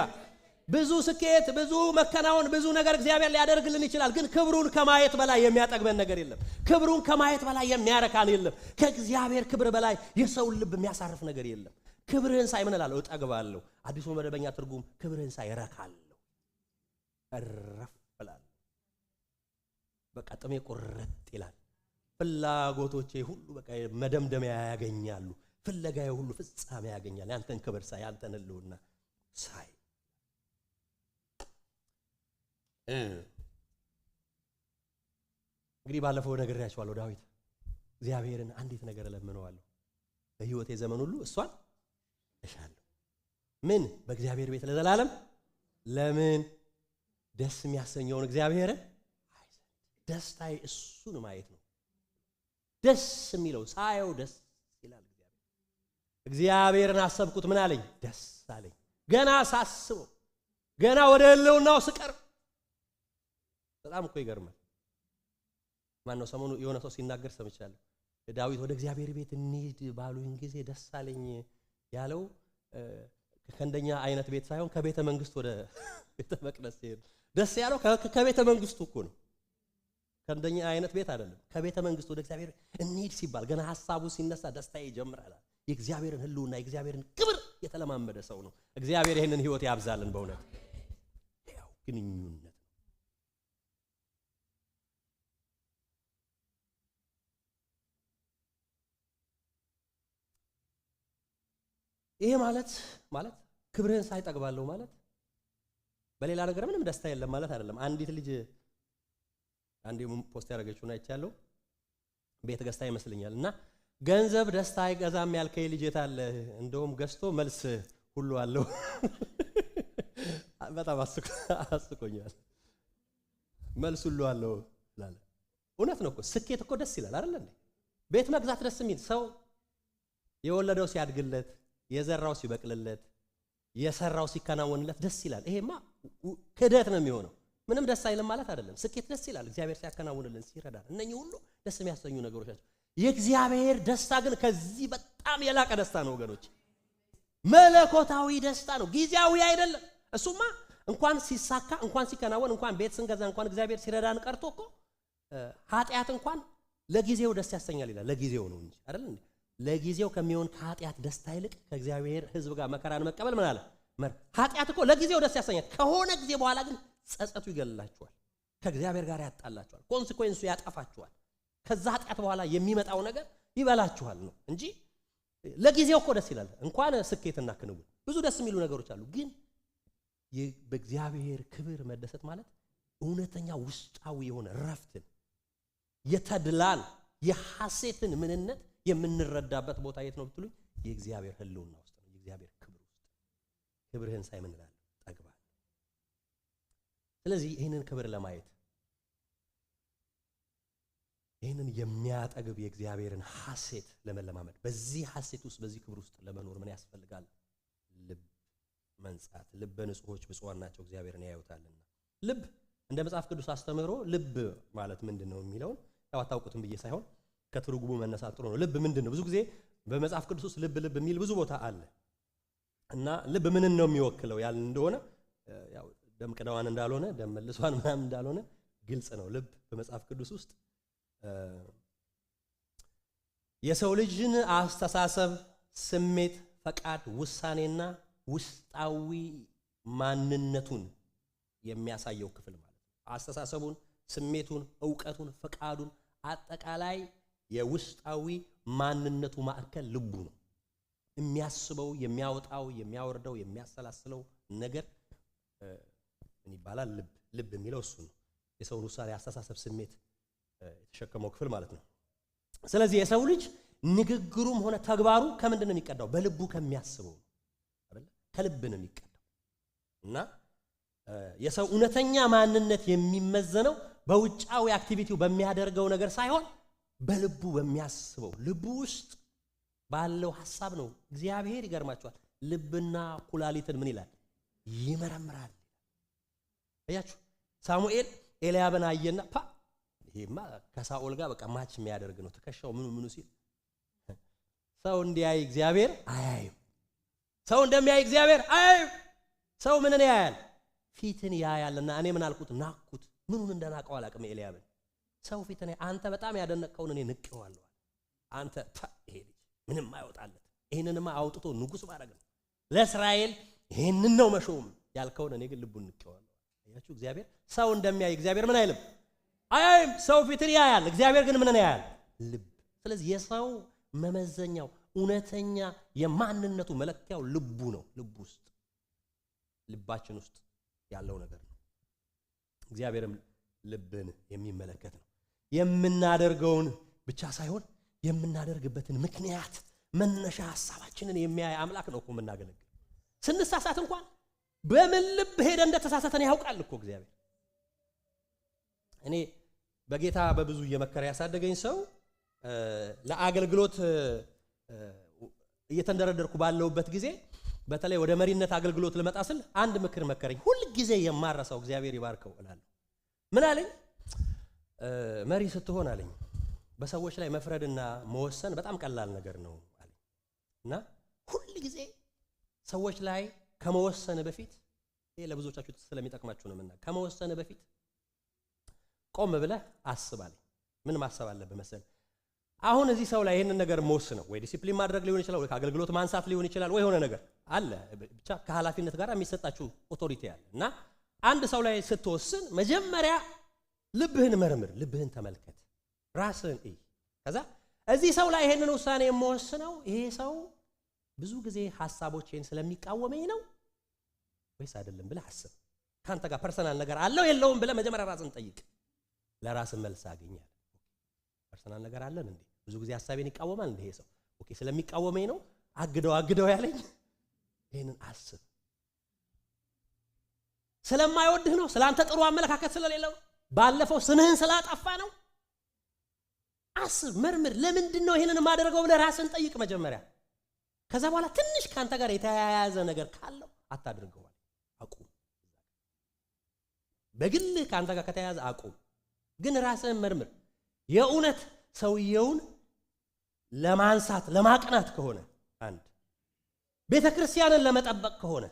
ብዙ ስኬት፣ ብዙ መከናወን፣ ብዙ ነገር እግዚአብሔር ሊያደርግልን ይችላል። ግን ክብሩን ከማየት በላይ የሚያጠግበን ነገር የለም። ክብሩን ከማየት በላይ የሚያረካን የለም። ከእግዚአብሔር ክብር በላይ የሰውን ልብ የሚያሳርፍ ነገር የለም። ክብርህን ሳይ ምን እላለሁ? እጠግባለሁ። አዲሱ መደበኛ ትርጉም ክብርህን ሳይ እረካለሁ፣ እረፍላለሁ። በቃ ጥሜ ቁርጥ ይላል። ፍላጎቶቼ ሁሉ በቃ መደምደሚያ ያገኛሉ። ፍለጋዬ ሁሉ ፍጻሜ ያገኛል። ያንተን ክብር ሳይ፣ ያንተን ህልውና ሳይ። እንግዲህ ባለፈው ነግሬያችኋለሁ። ዳዊት እግዚአብሔርን አንዲት ነገር እለምነዋለሁ በህይወቴ ዘመን ሁሉ እሷን እሻለሁ። ምን? በእግዚአብሔር ቤት ለዘላለም ለምን? ደስ የሚያሰኘውን እግዚአብሔርን ደስታዬ እሱን ማየት ነው። ደስ የሚለው ሳየው ደስ ይላል። እግዚአብሔርን አሰብኩት ምን አለኝ? ደስ አለኝ። ገና ሳስበው፣ ገና ወደ ህልውናው ስቀርብ በጣም እኮ ይገርማል። ማነው ሰሞኑ የሆነ ሰው ሲናገር ሰምቻለሁ። ዳዊት ወደ እግዚአብሔር ቤት እንሂድ ባሉኝ ጊዜ ደስ አለኝ ያለው ከእንደኛ አይነት ቤት ሳይሆን ከቤተ መንግስት ወደ ቤተ መቅደስ ሲሄድ ደስ ያለው ከቤተ መንግስቱ እኮ ነው። ከእንደኛ አይነት ቤት አይደለም። ከቤተ መንግስት ወደ እግዚአብሔር እንሂድ ሲባል ገና ሐሳቡ ሲነሳ ደስታ ይጀምራል። የእግዚአብሔርን ህልውና፣ የእግዚአብሔርን ክብር የተለማመደ ሰው ነው። እግዚአብሔር ይሄንን ህይወት ያብዛልን በእውነት። ያው ግንኙነት ይሄ ማለት ክብርህን ሳይጠግባለሁ ማለት በሌላ ነገር ምንም ደስታ የለም ማለት አይደለም። አንዲት ልጅ አንዴ ፖስት ያደረገችውን አይቻለሁ። ቤት ገዝታ ይመስለኛል እና ገንዘብ ደስታ አይገዛም ያልከኝ ልጅ የታለ? እንደውም ገዝቶ መልስ ሁሉ አለው። በጣም አስቆኛል። መልስ ሁሉ አለው ላለ እውነት ነው እኮ ስኬት እኮ ደስ ይላል አይደል እንዴ? ቤት መግዛት ደስ የሚል ሰው የወለደው ሲያድግለት፣ የዘራው ሲበቅልለት፣ የሰራው ሲከናወንለት ደስ ይላል። ይሄማ ክደት ነው የሚሆነው። ምንም ደስ አይልም ማለት አይደለም። ስኬት ደስ ይላል እግዚአብሔር ሲያከናውንልን ሲረዳን። እነኚህ ሁሉ ደስ የሚያሰኙ ነገሮች ናቸው። የእግዚአብሔር ደስታ ግን ከዚህ በጣም የላቀ ደስታ ነው ወገኖች። መለኮታዊ ደስታ ነው፣ ጊዜያዊ አይደለም። እሱማ እንኳን ሲሳካ፣ እንኳን ሲከናወን፣ እንኳን ቤት ስንገዛ፣ እንኳን እግዚአብሔር ሲረዳን ቀርቶ እኮ ኃጢአት እንኳን ለጊዜው ደስ ያሰኛል ይላል። ለጊዜው ነው እንጂ አይደል እንዴ? ለጊዜው ከሚሆን ከኃጢአት ደስታ ይልቅ ከእግዚአብሔር ሕዝብ ጋር መከራን መቀበል ምን አለ? ኃጢአት እኮ ለጊዜው ደስ ያሰኛል። ከሆነ ጊዜ በኋላ ግን ጸጸቱ ይገላችኋል፣ ከእግዚአብሔር ጋር ያጣላችኋል፣ ኮንሲኩዌንሱ ያጠፋችኋል። ከዛ ኃጢአት በኋላ የሚመጣው ነገር ይበላችኋል ነው እንጂ ለጊዜው እኮ ደስ ይላል። እንኳን ስኬትና ክንውን ብዙ ደስ የሚሉ ነገሮች አሉ። ግን በእግዚአብሔር ክብር መደሰት ማለት እውነተኛ ውስጣዊ የሆነ ረፍትን፣ የተድላን፣ የሐሴትን ምንነት የምንረዳበት ቦታ የት ነው ብትሉኝ የእግዚአብሔር ህልውና ውስጥ ነው። የእግዚአብሔር ክብር ውስጥ ክብርህን ሳይ ምን እላለሁ? ጠግባለሁ። ስለዚህ ይህንን ክብር ለማየት ይህንን የሚያጠግብ የእግዚአብሔርን ሐሴት ለመለማመድ በዚህ ሐሴት ውስጥ በዚህ ክብር ውስጥ ለመኖር ምን ያስፈልጋል? ልብ መንጻት። ልበ ንጹሖች ብፁዓን ናቸው እግዚአብሔርን ያዩታልና። ልብ እንደ መጽሐፍ ቅዱስ አስተምህሮ ልብ ማለት ምንድን ነው የሚለውን ያው አታውቁትም ብዬ ሳይሆን ከትርጉሙ መነሳት ጥሩ ነው። ልብ ምንድን ነው? ብዙ ጊዜ በመጽሐፍ ቅዱስ ውስጥ ልብ ልብ የሚል ብዙ ቦታ አለ እና ልብ ምንን ነው የሚወክለው ያል እንደሆነ ያው ደም ቅዳዋን እንዳልሆነ ደም መልሷን ምናምን እንዳልሆነ ግልጽ ነው። ልብ በመጽሐፍ ቅዱስ ውስጥ የሰው ልጅን አስተሳሰብ፣ ስሜት፣ ፈቃድ፣ ውሳኔና ውስጣዊ ማንነቱን የሚያሳየው ክፍል ማለት ነው። አስተሳሰቡን፣ ስሜቱን፣ ዕውቀቱን፣ ፈቃዱን አጠቃላይ የውስጣዊ ማንነቱ ማዕከል ልቡ ነው። የሚያስበው፣ የሚያወጣው፣ የሚያወርደው፣ የሚያሰላስለው ነገር ምን ይባላል? ልብ። ልብ የሚለው እሱ ነው። የሰውን ውሳኔ፣ አስተሳሰብ፣ ስሜት የተሸከመው ክፍል ማለት ነው። ስለዚህ የሰው ልጅ ንግግሩም ሆነ ተግባሩ ከምንድን ነው የሚቀዳው? በልቡ ከሚያስበው አይደል? ከልብ ነው የሚቀዳው እና የሰው እውነተኛ ማንነት የሚመዘነው በውጫዊ አክቲቪቲው በሚያደርገው ነገር ሳይሆን በልቡ በሚያስበው ልቡ ውስጥ ባለው ሐሳብ ነው። እግዚአብሔር ይገርማችኋል ልብና ኩላሊትን ምን ይላል? ይመረምራል። አያችሁ ሳሙኤል ኤልያብን አየና ይሄማ ከሳኦል ጋር በቃ ማች የሚያደርግ ነው ትከሻው ምኑ ሲል ሰው እንዲያይ እግዚአብሔር አያይም። ሰው እንደሚያይ እግዚአብሔር አያይም። ሰው ምንን ያያል? ፊትን ያያልና እኔ ምን አልኩት? ናኩት። ምኑን እንደናቀው አላቅም ኤልያብን። ሰው ፊትን አንተ በጣም ያደነቀውን እኔ ንቄዋለሁ። አንተ ይሄ ልጅ ምንም አይወጣለት፣ ይሄንንማ አውጥቶ ንጉሥ ማድረግ ነው ለእስራኤል ይሄንን ነው መሾም ያልከውን እኔ ግን ልቡን ንቄዋለሁ። አያችሁ እግዚአብሔር ሰው እንደሚያይ እግዚአብሔር ምን አይልም? አያይም። ሰው ፊትን ያያል፣ እግዚአብሔር ግን ምንን ያያል? ልብ። ስለዚህ የሰው መመዘኛው እውነተኛ የማንነቱ መለኪያው ልቡ ነው። ልቡ ውስጥ ልባችን ውስጥ ያለው ነገር ነው። እግዚአብሔርም ልብን የሚመለከት ነው። የምናደርገውን ብቻ ሳይሆን የምናደርግበትን ምክንያት መነሻ ሐሳባችንን የሚያይ አምላክ ነው እኮ የምናገለግል። ስንሳሳት እንኳን በምን ልብ ሄደ እንደተሳሳተን ያውቃል እኮ እግዚአብሔር። እኔ በጌታ በብዙ እየመከረ ያሳደገኝ ሰው ለአገልግሎት እየተንደረደርኩ ባለውበት ጊዜ በተለይ ወደ መሪነት አገልግሎት ልመጣ ስል አንድ ምክር መከረኝ። ሁል ጊዜ የማረሳው እግዚአብሔር ይባርከው እላለሁ። ምን አለኝ? መሪ ስትሆን አለኝ በሰዎች ላይ መፍረድና መወሰን በጣም ቀላል ነገር ነው አለኝ እና ሁል ጊዜ ሰዎች ላይ ከመወሰን በፊት ይሄ ለብዙዎቻችሁ ስለሚጠቅማችሁ ነው የምናገር። ከመወሰን በፊት ቆም ብለህ አስብ አለኝ። ምን ማሰብ አለብህ መሰለህ? አሁን እዚህ ሰው ላይ ይሄንን ነገር መወስነው ወይ ዲሲፕሊን ማድረግ ሊሆን ይችላል፣ ወይ ከአገልግሎት ማንሳት ሊሆን ይችላል፣ ወይ የሆነ ነገር አለ ብቻ ከኃላፊነት ጋር የሚሰጣችሁ ኦቶሪቲ አለ እና አንድ ሰው ላይ ስትወስን መጀመሪያ ልብህን መርምር፣ ልብህን ተመልከት፣ ራስህን እይ። ከዛ እዚህ ሰው ላይ ይሄንን ውሳኔ የምወስነው ይሄ ሰው ብዙ ጊዜ ሐሳቦቼን ስለሚቃወመኝ ነው ወይስ አይደለም ብለህ አስብ። ካንተ ጋር ፐርሰናል ነገር አለው የለውም ብለህ መጀመሪያ ራስን ጠይቅ። ለራስህ መልስ አገኛለህ። ፐርሰናል ነገር አለን እንዴ? ብዙ ጊዜ ሐሳቤን ይቃወማል እንዴ ይሄ ሰው? ኦኬ ስለሚቃወመኝ ነው አግደው ያለኝ። ይሄንን አስብ። ስለማይወድህ ነው? ስላንተ ጥሩ አመለካከት ስለሌለው? ባለፈው ስምህን ስላጠፋ ነው? አስብ፣ መርምር። ለምንድነው ይሄንን ማደርገው ብለህ ራስን ጠይቅ መጀመሪያ። ከዛ በኋላ ትንሽ ካንተ ጋር የተያያዘ ነገር ካለው አታድርገው፣ አቁም። በግልህ ካንተ ጋር ከተያያዘ አቁም። ግን ራስህን መርምር። የእውነት ሰውየውን ለማንሳት ለማቅናት ከሆነ አንድ ቤተክርስቲያንን ለመጠበቅ ከሆነ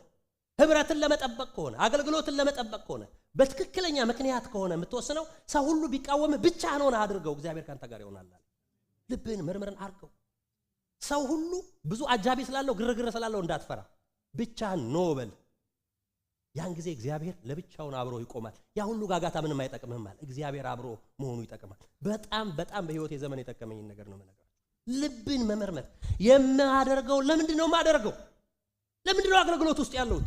ህብረትን ለመጠበቅ ከሆነ አገልግሎትን ለመጠበቅ ከሆነ በትክክለኛ ምክንያት ከሆነ የምትወስነው ሰው ሁሉ ቢቃወም ብቻህን ሆነ አድርገው፣ እግዚአብሔር ካንተ ጋር ይሆናል። ልብህን መርምረን አድርገው። ሰው ሁሉ ብዙ አጃቢ ስላለው ግርግር ስላለው እንዳትፈራ፣ ብቻህን ኖ በል። ያን ጊዜ እግዚአብሔር ለብቻውን አብሮ ይቆማል። ያ ሁሉ ጋጋታ ምንም አይጠቅምህም ማለት እግዚአብሔር አብሮ መሆኑ ይጠቅማል። በጣም በህይወቴ ዘመን የጠቀመኝ ነገር ነው ማለት። ልብን መመርመር። የማደርገው ለምንድነው ማደርገው? ለምንድነው አገልግሎት ውስጥ ያለሁት?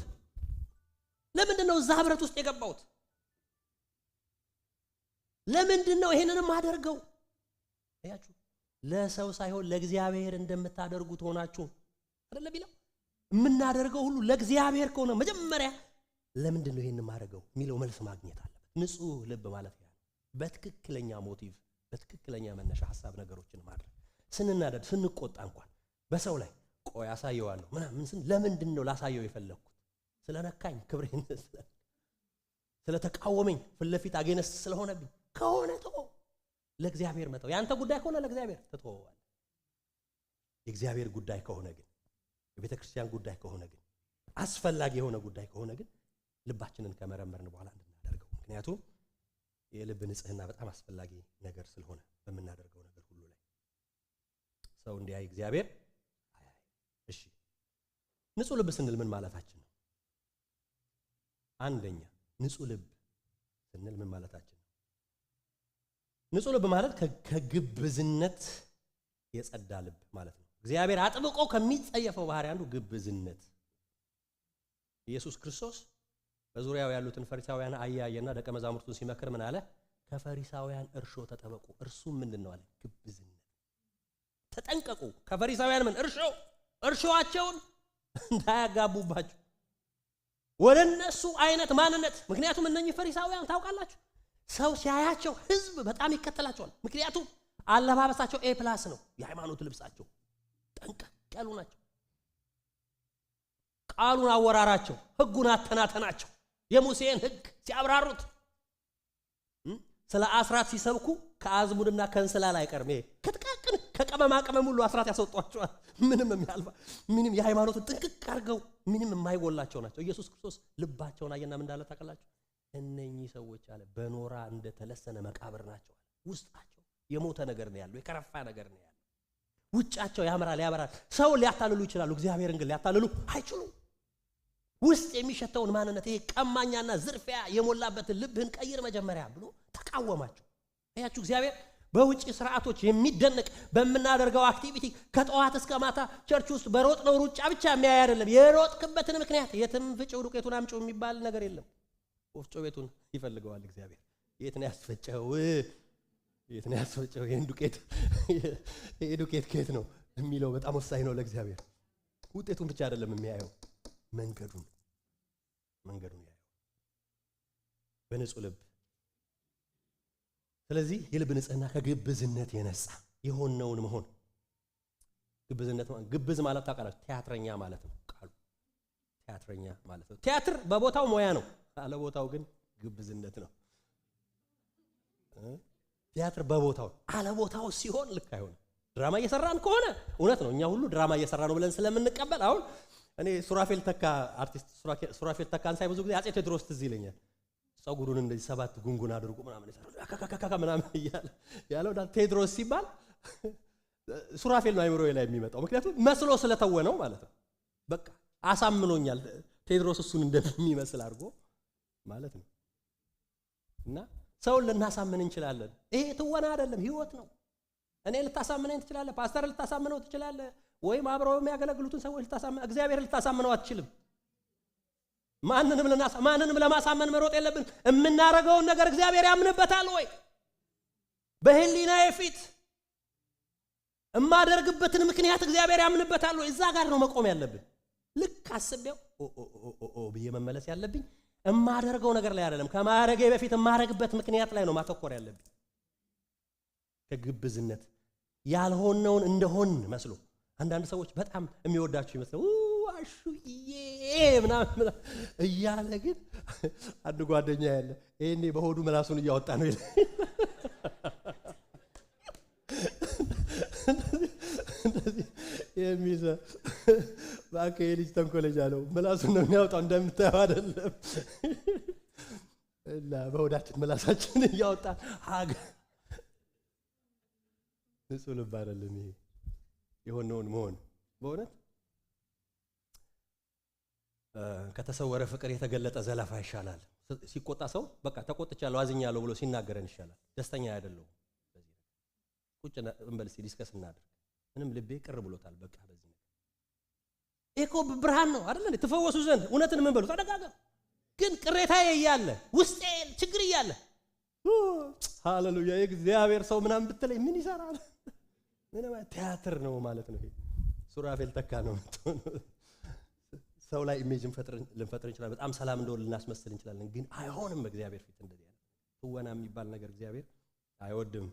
ለምንድነው እዛ ህብረት ውስጥ የገባሁት? ለምንድነው ይሄንን ማደርገው? አያችሁ፣ ለሰው ሳይሆን ለእግዚአብሔር እንደምታደርጉት ሆናችሁ አይደል ቢለው። የምናደርገው ሁሉ ለእግዚአብሔር ከሆነ መጀመሪያ ለምንድነው ይሄንን ማደርገው የሚለው መልስ ማግኘት አለበት። ንጹህ ልብ ማለት ያ በትክክለኛ ሞቲቭ፣ በትክክለኛ መነሻ ሐሳብ ነገሮችን ማድረግ። ስንናደድ ስንቆጣ እንኳን በሰው ላይ ቆይ አሳየዋለሁ ምናምን ለምንድነው ላሳየው የፈለኩት? ስለነካኝ፣ ክብሬን ስለተቃወመኝ፣ ፍለፊት አገነስ ስለሆነብኝ ከሆነ ተው፣ ለእግዚአብሔር መተው። ያንተ ጉዳይ ከሆነ ለእግዚአብሔር ተተወዋል። የእግዚአብሔር ጉዳይ ከሆነ ግን፣ የቤተክርስቲያን ጉዳይ ከሆነ ግን፣ አስፈላጊ የሆነ ጉዳይ ከሆነ ግን ልባችንን ከመረመርን በኋላ እንድናደርገው። ምክንያቱም የልብ ንጽህና በጣም አስፈላጊ ነገር ስለሆነ በመናደርገው ነገር ሁሉ ላይ ሰው እንዲያይ እግዚአብሔር አያይ። እሺ፣ ንጹህ ልብ ስንል ምን ማለታችን ነው? አንደኛ ንጹህ ልብ ስንል ምን ማለታችን ነው? ንጹህ ልብ ማለት ከግብዝነት የጸዳ ልብ ማለት ነው። እግዚአብሔር አጥብቆ ከሚጸየፈው ባህሪ አንዱ ግብዝነት። ኢየሱስ ክርስቶስ በዙሪያው ያሉትን ፈሪሳውያን አያየና ደቀ መዛሙርቱን ሲመክር ምን አለ? ከፈሪሳውያን እርሾ ተጠበቁ። እርሱም ምንድነው አለ? ግብዝነት። ተጠንቀቁ ከፈሪሳውያን ምን እርሾአቸውን እንዳያጋቡባችሁ ወደ እነሱ አይነት ማንነት። ምክንያቱም እነኚህ ፈሪሳውያን ታውቃላችሁ፣ ሰው ሲያያቸው ህዝብ በጣም ይከተላቸዋል። ምክንያቱም አለባበሳቸው ኤ ፕላስ ነው። የሃይማኖት ልብሳቸው ጠንቀቅ ያሉ ናቸው። ቃሉን አወራራቸው፣ ህጉን አተናተናቸው፣ የሙሴን ህግ ሲያብራሩት፣ ስለ አስራት ሲሰብኩ ከአዝሙድና ከእንስላል አይቀርም። ከጥቃቅን ከቀመማ ቅመም ሁሉ አስራት ያስወጧቸዋል። ምንም የሃይማኖትን ጥንቅቅ አድርገው ምንም የማይጎላቸው ናቸው። ኢየሱስ ክርስቶስ ልባቸውን አየና ምን እንዳለ ታውቃላችሁ? እነኚህ ሰዎች አለ በኖራ እንደተለሰነ መቃብር ናቸው። ውስጣቸው የሞተ ነገር ነው ያለው፣ የከረፋ ነገር ነው ያለው። ውጫቸው ያምራል ያበራል። ሰው ሊያታልሉ ይችላሉ፣ እግዚአብሔርን ግን ሊያታልሉ አይችሉም። ውስጥ የሚሸተውን ማንነት፣ ይሄ ቀማኛና ዝርፊያ የሞላበትን ልብህን ቀይር መጀመሪያ ብሎ ተቃወማቸው። አያችሁ፣ እግዚአብሔር በውጪ ስርዓቶች የሚደነቅ በመናደርገው አክቲቪቲ ከጠዋት እስከ ማታ ቸርች ውስጥ በሮጥነው ሩጫ ብቻ የሚያይ አይደለም። የሮጥክበትን ምክንያት የትም ፍጭው ዱቄቱን አምጪው የሚባል ነገር የለም። ወፍጮ ቤቱን ይፈልገዋል እግዚአብሔር። የት ነው ያስፈጨው? የት ነው ያስፈጨው? ይሄን ዱቄት ይሄ ዱቄት ከየት ነው የሚለው በጣም ወሳኝ ነው ለእግዚአብሔር። ውጤቱን ብቻ አይደለም የሚያየው፣ መንገዱን ያየው በንጹህ ልብ። ስለዚህ የልብ ንጽህና ከግብዝነት የነጻ የሆነውን መሆን። ግብዝ ማለት ታውቃላችሁ፣ ቲያትረኛ ማለት ነው ቃሉ። ቲያትረኛ ማለት ነው። ቲያትር በቦታው ሙያ ነው፣ አለ ቦታው ግን ግብዝነት ነው። ቲያትር በቦታው አለ ቦታው ሲሆን ልክ አይሆንም። ድራማ እየሰራን ከሆነ እውነት ነው፣ እኛ ሁሉ ድራማ እየሰራ ነው ብለን ስለምንቀበል። አሁን እኔ ሱራፌል ተካ አርቲስት ሱራፌል ተካን ሳይ ብዙ ጊዜ አጼ ቴዎድሮስ ትዝ ይለኛል። ጸጉሩን እንደዚህ 7 ጉንጉን አድርጎ ምናምን ያካካካ ምናምን ያለው ቴዎድሮስ ሲባል ሱራፌል ነው አይምሮዬ ላይ የሚመጣው። ምክንያቱም መስሎ ስለተወነው ማለት ነው። በቃ አሳምኖኛል ቴዎድሮስ እሱን እንደሚመስል አድርጎ ማለት ነው። እና ሰውን ልናሳምን እንችላለን። ይሄ ትወና አይደለም፣ ህይወት ነው። እኔ ልታሳምነኝ ትችላለህ፣ ፓስተር ልታሳምነው ትችላለህ፣ ወይም አብረው የሚያገለግሉትን ሰዎች ልታሳምነው፣ እግዚአብሔር ልታሳምነው አትችልም። ማንንም ለማሳመን መሮጥ የለብን። የምናደርገውን ነገር እግዚአብሔር ያምንበታል ወይ? በህሊናዬ ፊት የማደርግበትን ምክንያት እግዚአብሔር ያምንበታል ወይ? እዛ ጋር ነው መቆም ያለብን። ልክ አስቤው ብዬ መመለስ ያለብኝ የማደርገው ነገር ላይ አይደለም፣ ከማረጌ በፊት የማረግበት ምክንያት ላይ ነው ማተኮር ያለብኝ። ከግብዝነት ያልሆነውን እንደሆን መስሎ አንዳንድ ሰዎች በጣም የሚወዳቸው ይመስላል አሹዬ ምናምን እያለ ግን አንድ ጓደኛ ያለ ይሄኔ በሆዱ ምላሱን እያወጣ ነው ይላል። የሚዘ ባከ ልጅ ተንኮለኛ ነው፣ ምላሱን ነው የሚያወጣው እንደምታየው አይደለም። እና በሆዳችን ምላሳችን እያወጣ ሀገ ንጹህ ልብ አይደለም ይሄ የሆነውን መሆን። በእውነት ከተሰወረ ፍቅር የተገለጠ ዘለፋ ይሻላል። ሲቆጣ ሰው በቃ ተቆጥቻለሁ አዝኛለሁ ብሎ ሲናገረን ይሻላል። ደስተኛ አይደለሁም በዚህ ቁጭ እንበል እስኪ ዲስከስ እናድርግ። ምንም ልቤ ቅር ብሎታል በቃ በዚህ እኮ ብርሃን ነው አይደል እንዴ? ተፈወሱ ዘንድ እውነትን ምን በሉ ተደጋገም። ግን ቅሬታዬ እያለ ውስጤ ችግር እያለ ሃሌሉያ የእግዚአብሔር ሰው ምናምን ብትለኝ ምን ይሰራል? ምንም ቲያትር ነው ማለት ነው። ይሄ ሱራፌል ተካ ነው የምትሆነው። ሰው ላይ ኢሜጅ ልንፈጥር እንችላለን፣ በጣም ሰላም እንደሆነ ልናስመስል እንችላለን። ግን አይሆንም በእግዚአብሔር ፊት እንደዚህ አይነት ትወና የሚባል ነገር እግዚአብሔር አይወድም።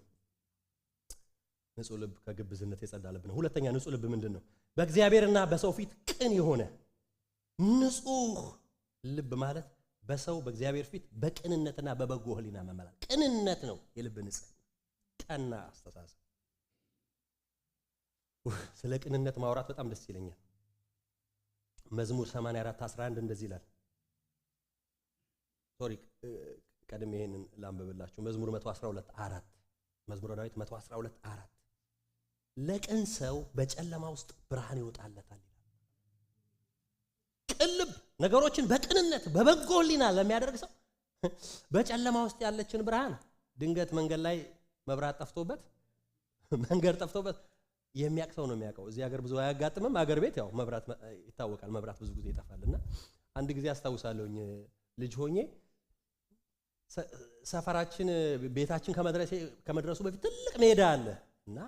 ንጹህ ልብ ከግብዝነት የጸዳ ልብ ነው። ሁለተኛ ንጹህ ልብ ምንድን ነው? በእግዚአብሔርና በሰው ፊት ቅን የሆነ ንጹህ ልብ ማለት በሰው በእግዚአብሔር ፊት በቅንነትና በበጎ ህሊና መመላለስ። ቅንነት ነው የልብ ንጽህና፣ ቀና አስተሳሰብ። ስለ ቅንነት ማውራት በጣም ደስ ይለኛል። መዝሙር 84:11 እንደዚህ ይላል። ቀድሜ ይሄንን ላንብብላችሁ። መዝሙር 112:4 መዝሙረ ዳዊት 112:4 ለቅን ሰው በጨለማ ውስጥ ብርሃን ይወጣለታል ይላል። ቅን ልብ ነገሮችን በቅንነት በበጎ ህሊና ለሚያደርግ ሰው በጨለማ ውስጥ ያለችን ብርሃን ድንገት መንገድ ላይ መብራት ጠፍቶበት መንገድ ጠፍቶበት የሚያቅሰው ነው የሚያውቀው። እዚህ ሀገር ብዙ አያጋጥምም። ሀገር ቤት ያው መብራት ይታወቃል፣ መብራት ብዙ ጊዜ ይጠፋልና አንድ ጊዜ አስታውሳለሁኝ ልጅ ሆኜ ሰፈራችን ቤታችን ከመድረሱ በፊት ትልቅ ሜዳ አለ እና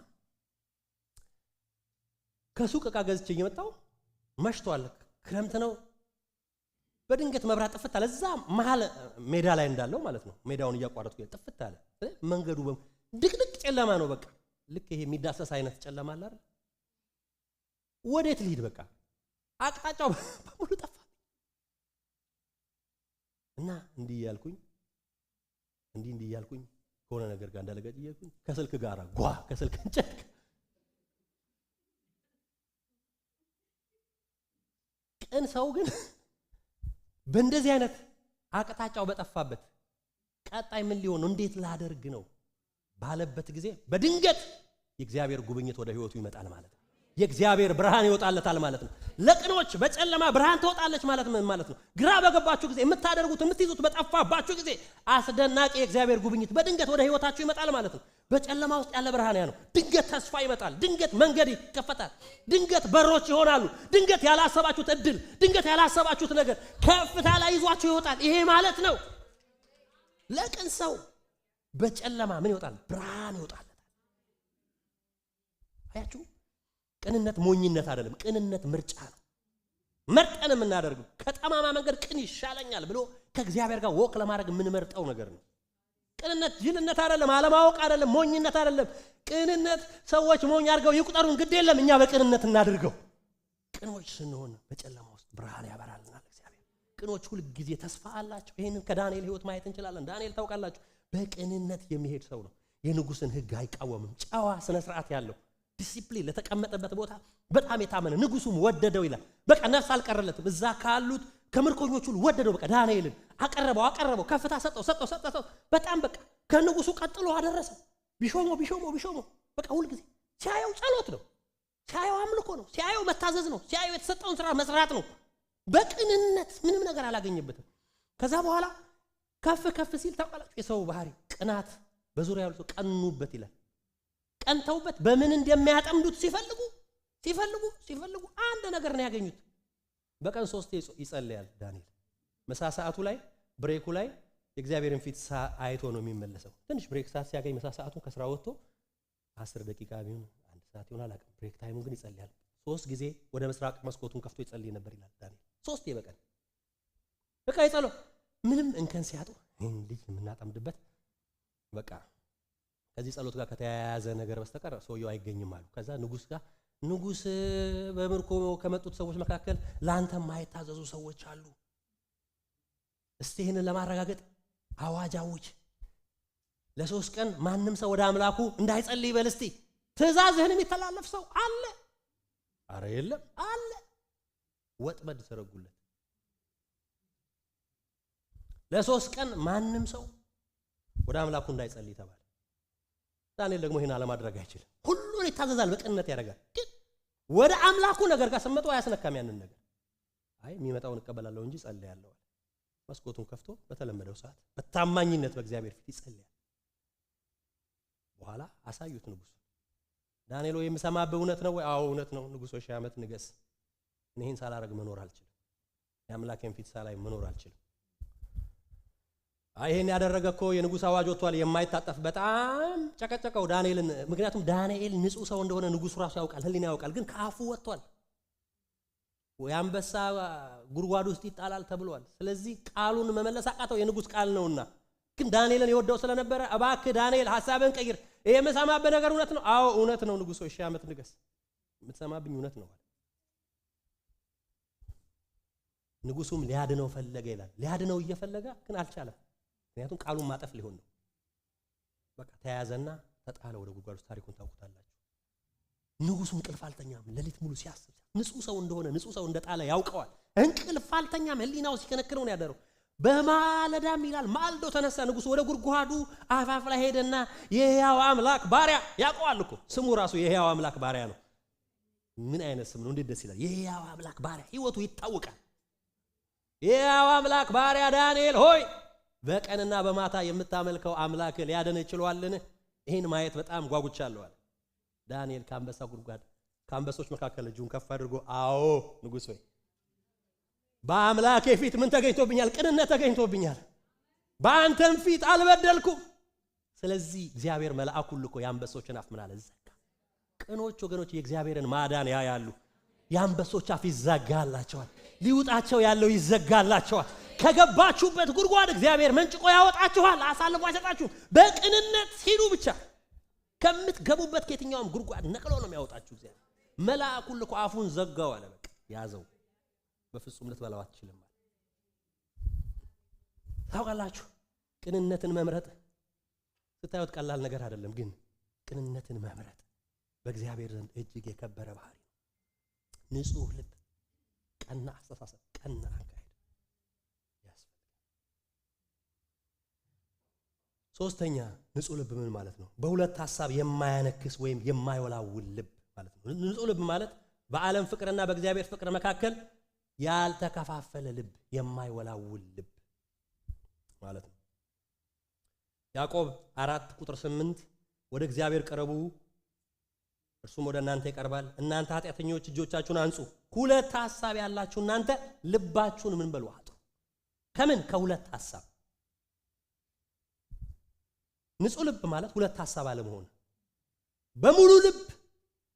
ከሱቅ ዕቃ ገዝቼ እየመጣሁ መሽቷል፣ ክረምት ነው። በድንገት መብራት ጥፍት አለ። እዛ መሀል ሜዳ ላይ እንዳለው ማለት ነው። ሜዳውን እያቋረጥኩ ጥፍት አለ። መንገዱ ድቅድቅ ጨለማ ነው። በቃ ልክ ይሄ የሚዳሰስ አይነት ጨለማ አለ አይደል? ወዴት ልሂድ? በቃ አቅጣጫው በሙሉ ጠፋ እና እንዲህ እያልኩኝ ከሆነ ነገር ጋር እንዳለጋጭ እያልኩኝ ከስልክ ጋር ከስልክ እንጨት ቅን ሰው ግን በእንደዚህ አይነት አቅጣጫው በጠፋበት ቀጣይ ምን ሊሆን ነው እንዴት ላደርግ ነው ባለበት ጊዜ በድንገት የእግዚአብሔር ጉብኝት ወደ ህይወቱ ይመጣል ማለት ነው። የእግዚአብሔር ብርሃን ይወጣለታል ማለት ነው። ለቅኖች በጨለማ ብርሃን ትወጣለች ማለት ምን ማለት ነው? ግራ በገባችሁ ጊዜ የምታደርጉት የምትይዙት በጠፋባችሁ ጊዜ አስደናቂ የእግዚአብሔር ጉብኝት በድንገት ወደ ህይወታችሁ ይመጣል ማለት ነው። በጨለማ ውስጥ ያለ ብርሃን ያ ነው። ድንገት ተስፋ ይመጣል። ድንገት መንገድ ይከፈታል። ድንገት በሮች ይሆናሉ። ድንገት ያላሰባችሁት እድል፣ ድንገት ያላሰባችሁት ነገር ከፍታ ላይ ይዟችሁ ይወጣል። ይሄ ማለት ነው ለቅን ሰው በጨለማ ምን ይወጣል? ብርሃን ይወጣለታል። አያችሁ? ቅንነት ሞኝነት አይደለም። ቅንነት ምርጫ ነው። መርጠን የምናደርገው ከጠማማ መንገድ ቅን ይሻለኛል ብሎ ከእግዚአብሔር ጋር ወክ ለማድረግ የምንመርጠው ነገር ነው። ቅንነት ጅልነት አይደለም፣ አለማወቅ አይደለም፣ ሞኝነት አይደለም። ቅንነት ሰዎች ሞኝ አድርገው ይቁጠሩን፣ ግድ የለም እኛ በቅንነት እናድርገው። ቅኖች ስንሆን በጨለማ ውስጥ ብርሃን ያበራልናል እግዚአብሔር። ቅኖች ሁል ጊዜ ተስፋ አላቸው። ይሄንን ከዳንኤል ህይወት ማየት እንችላለን። ዳንኤል ታውቃላችሁ በቅንነት የሚሄድ ሰው ነው። የንጉስን ህግ አይቃወምም። ጨዋ ስነ ስርዓት ያለው ዲሲፕሊን ለተቀመጠበት ቦታ በጣም የታመነ ንጉሱም ወደደው ይላል። በቃ ነፍስ አልቀረለትም። እዛ ካሉት ከምርኮኞቹ ወደደው። በቃ ዳንኤልን አቀረበው፣ ከፍታ ሰጠው። በጣም በቃ ከንጉሱ ቀጥሎ አደረሰው። ቢሾሞ በቃ ሁል ጊዜ ሲያየው ጸሎት ነው፣ ሲያየው አምልኮ ነው፣ ሲያየው መታዘዝ ነው፣ ሲያየው የተሰጠውን ስራ መስራት ነው። በቅንነት ምንም ነገር አላገኘበትም። ከዛ በኋላ ከፍ ሲል ታውቃላችሁ የሰው ባህሪ ቅናት፣ በዙሪያ ያሉት ቀኑበት ይላል። ቀንተውበት በምን እንደሚያጠምዱት ሲፈልጉ አንድ ነገር ነው ያገኙት። በቀን 3 ይጸልያል ዳንኤል። ምሳ ሰዓቱ ላይ ብሬኩ ላይ የእግዚአብሔርን ፊት አይቶ ነው የሚመለሰው። ትንሽ ብሬክ ሰዓት ሲያገኝ ምሳ ሰዓቱን ከስራ ወጥቶ 10 ደቂቃ ቢሆን 1 ሰዓት ይሆናል አላውቅም። ብሬክ ታይሙን ግን ይጸልያል። 3 ጊዜ ወደ ምስራቅ መስኮቱን ከፍቶ ይጸልይ ነበር ይላል ዳንኤል። 3 በቀን በቃ ይጸልዩ። ምንም እንከን ሲያጡ ይሄን ልጅ የምናጠምድበት በቃ ከዚህ ጸሎት ጋር ከተያያዘ ነገር በስተቀር ሰውየው አይገኝም አሉ። ከዛ ንጉስ በምርኮ ከመጡት ሰዎች መካከል ላንተ ማይታዘዙ ሰዎች አሉ። እስቲ ይሄንን ለማረጋገጥ አዋጅ አውጅ። ለ3 ቀን ማንም ሰው ወደ አምላኩ እንዳይጸልይ በል። እስቲ ትእዛዝህን የሚተላለፍ ሰው አለ? አረ የለም አለ። ወጥመድ ተረጉለት። ለ3 ቀን ማንም ሰው ወደ አምላኩ እንዳይጸልይ ተባለ። ዳንኤል ደግሞ ይሄን አለማድረግ አይችልም። ሁሉን ይታዘዛል፣ በቅንነት ያደርጋል። ግን ወደ አምላኩ ነገር ጋር ሰመጠው አያስነካም ያንን ነገር። አይ የሚመጣውን እቀበላለሁ እንጂ ጸልያለሁ። መስኮቱን ከፍቶ በተለመደው ሰዓት በታማኝነት በእግዚአብሔር ፊት ይጸልያል። በኋላ አሳዩት ንጉስ። ዳንኤል ወይ የምሰማብህ እውነት ነው ወይ? አዎ እውነት ነው ንጉስ፣ 1000 ዓመት ንገስ። እኔን ሳላረግ መኖር አልችልም። የአምላኬን ፊት ሳላይ መኖር አልችልም። ይሄን ያደረገ እኮ የንጉስ አዋጅ ወጥቷል የማይታጠፍ። በጣም ጨቀጨቀው ዳንኤልን። ምክንያቱም ዳንኤል ንጹህ ሰው እንደሆነ ንጉሱ ራሱ ያውቃል፣ ህሊና ያውቃል። ግን ከአፉ ወጥቷል። የአንበሳ ጉድጓድ ውስጥ ይጣላል ተብሏል። ስለዚህ ቃሉን መመለስ አቃተው፣ የንጉስ ቃል ነውና። ግን ዳንኤልን የወደው ስለነበረ እባክህ ዳንኤል ሐሳብን ቀይር፣ ይሄ የምሰማብህ ነገር እውነት ነው? አዎ እውነት ነው ንጉስ፣ 1000 ዓመት ንገስ፣ የምትሰማብኝ እውነት ነው። ንጉሱም ሊያድነው ፈለገ ይላል። ሊያድነው እየፈለገ ግን አልቻለም። ምክንያቱም ቃሉን ማጠፍ ሊሆን ነው። በቃ ተያዘና ተጣለ ወደ ጉድጓድ ውስጥ። ታሪኩን ታውቁታላችሁ። ንጉሱ እንቅልፍ አልተኛም። ሌሊት ሙሉ ሲያስብ ንጹህ ሰው እንደሆነ ንጹህ ሰው እንደጣለ ያውቀዋል። እንቅልፍ አልተኛም። ህሊናው ሲከነክነው ነው ያደረው። በማለዳም ይላል ማልዶ ተነሳ። ንጉሱ ወደ ጉድጓዱ አፋፍ ላይ ሄደና የሕያው አምላክ ባሪያ፣ ያውቀዋል እኮ ስሙ ራሱ የሕያው አምላክ ባሪያ ነው። ምን አይነት ስም ነው! እንዴት ደስ ይላል! የሕያው አምላክ ባሪያ፣ ህይወቱ ይታወቃል። የሕያው አምላክ ባሪያ ዳንኤል ሆይ በቀንና በማታ የምታመልከው አምላክ ሊያድን ይችላልን? ይሄን ማየት በጣም ጓጉቻለሁ አለ። ዳንኤል ከአንበሳ ጉድጓድ ከአንበሶች መካከል እጁን ከፍ አድርጎ አዎ ንጉሥ ሆይ በአምላኬ ፊት ምን ተገኝቶብኛል? ቅንነት ተገኝቶብኛል። በአንተም ፊት አልበደልኩም። ስለዚህ እግዚአብሔር መልአኩን ልኮ የአንበሶችን አፍ ምን አለ? ዘጋ። ቅኖች ወገኖች የእግዚአብሔርን ማዳን ያያሉ። የአንበሶች አፍ ይዘጋላቸዋል። ሊውጣቸው ያለው ይዘጋላቸዋል። ከገባችሁበት ጉድጓድ እግዚአብሔር መንጭቆ ያወጣችኋል፣ አሳልፎ አይሰጣችሁም። በቅንነት ሂዱ ብቻ። ከምትገቡበት ከየትኛውም ጉድጓድ ነቅሎ ነው የሚያወጣችሁ እግዚአብሔር። መልአኩን ልኮ አፉን ዘጋው አለ። በቃ ያዘው። በፍጹም ልትበላው አትችልም። ታውቃላችሁ ቅንነትን መምረጥ ስታዩት ቀላል ነገር አይደለም። ግን ቅንነትን መምረጥ በእግዚአብሔር ዘንድ እጅግ የከበረ ባህሪ ነው። ንጹህ ልብ፣ ቀና አስተሳሰብ፣ ቀና አካሄድ ያስፈልጋል። ሶስተኛ ንጹህ ልብ ምን ማለት ነው? በሁለት ሐሳብ የማያነክስ ወይም የማይወላውል ልብ ማለት ነው። ንጹህ ልብ ማለት በዓለም ፍቅርና በእግዚአብሔር ፍቅር መካከል ያልተከፋፈለ ልብ፣ የማይወላውል ልብ ማለት ነው። ያዕቆብ 4:8 ወደ እግዚአብሔር ቅረቡ እርሱም ወደ እናንተ ይቀርባል። እናንተ ኃጢአተኞች እጆቻችሁን አንጹ፣ ሁለት ሐሳብ ያላችሁ እናንተ ልባችሁን ምን በሉ አጥሩ። ከምን? ከሁለት ሐሳብ። ንጹህ ልብ ማለት ሁለት ሐሳብ አለመሆን፣ በሙሉ ልብ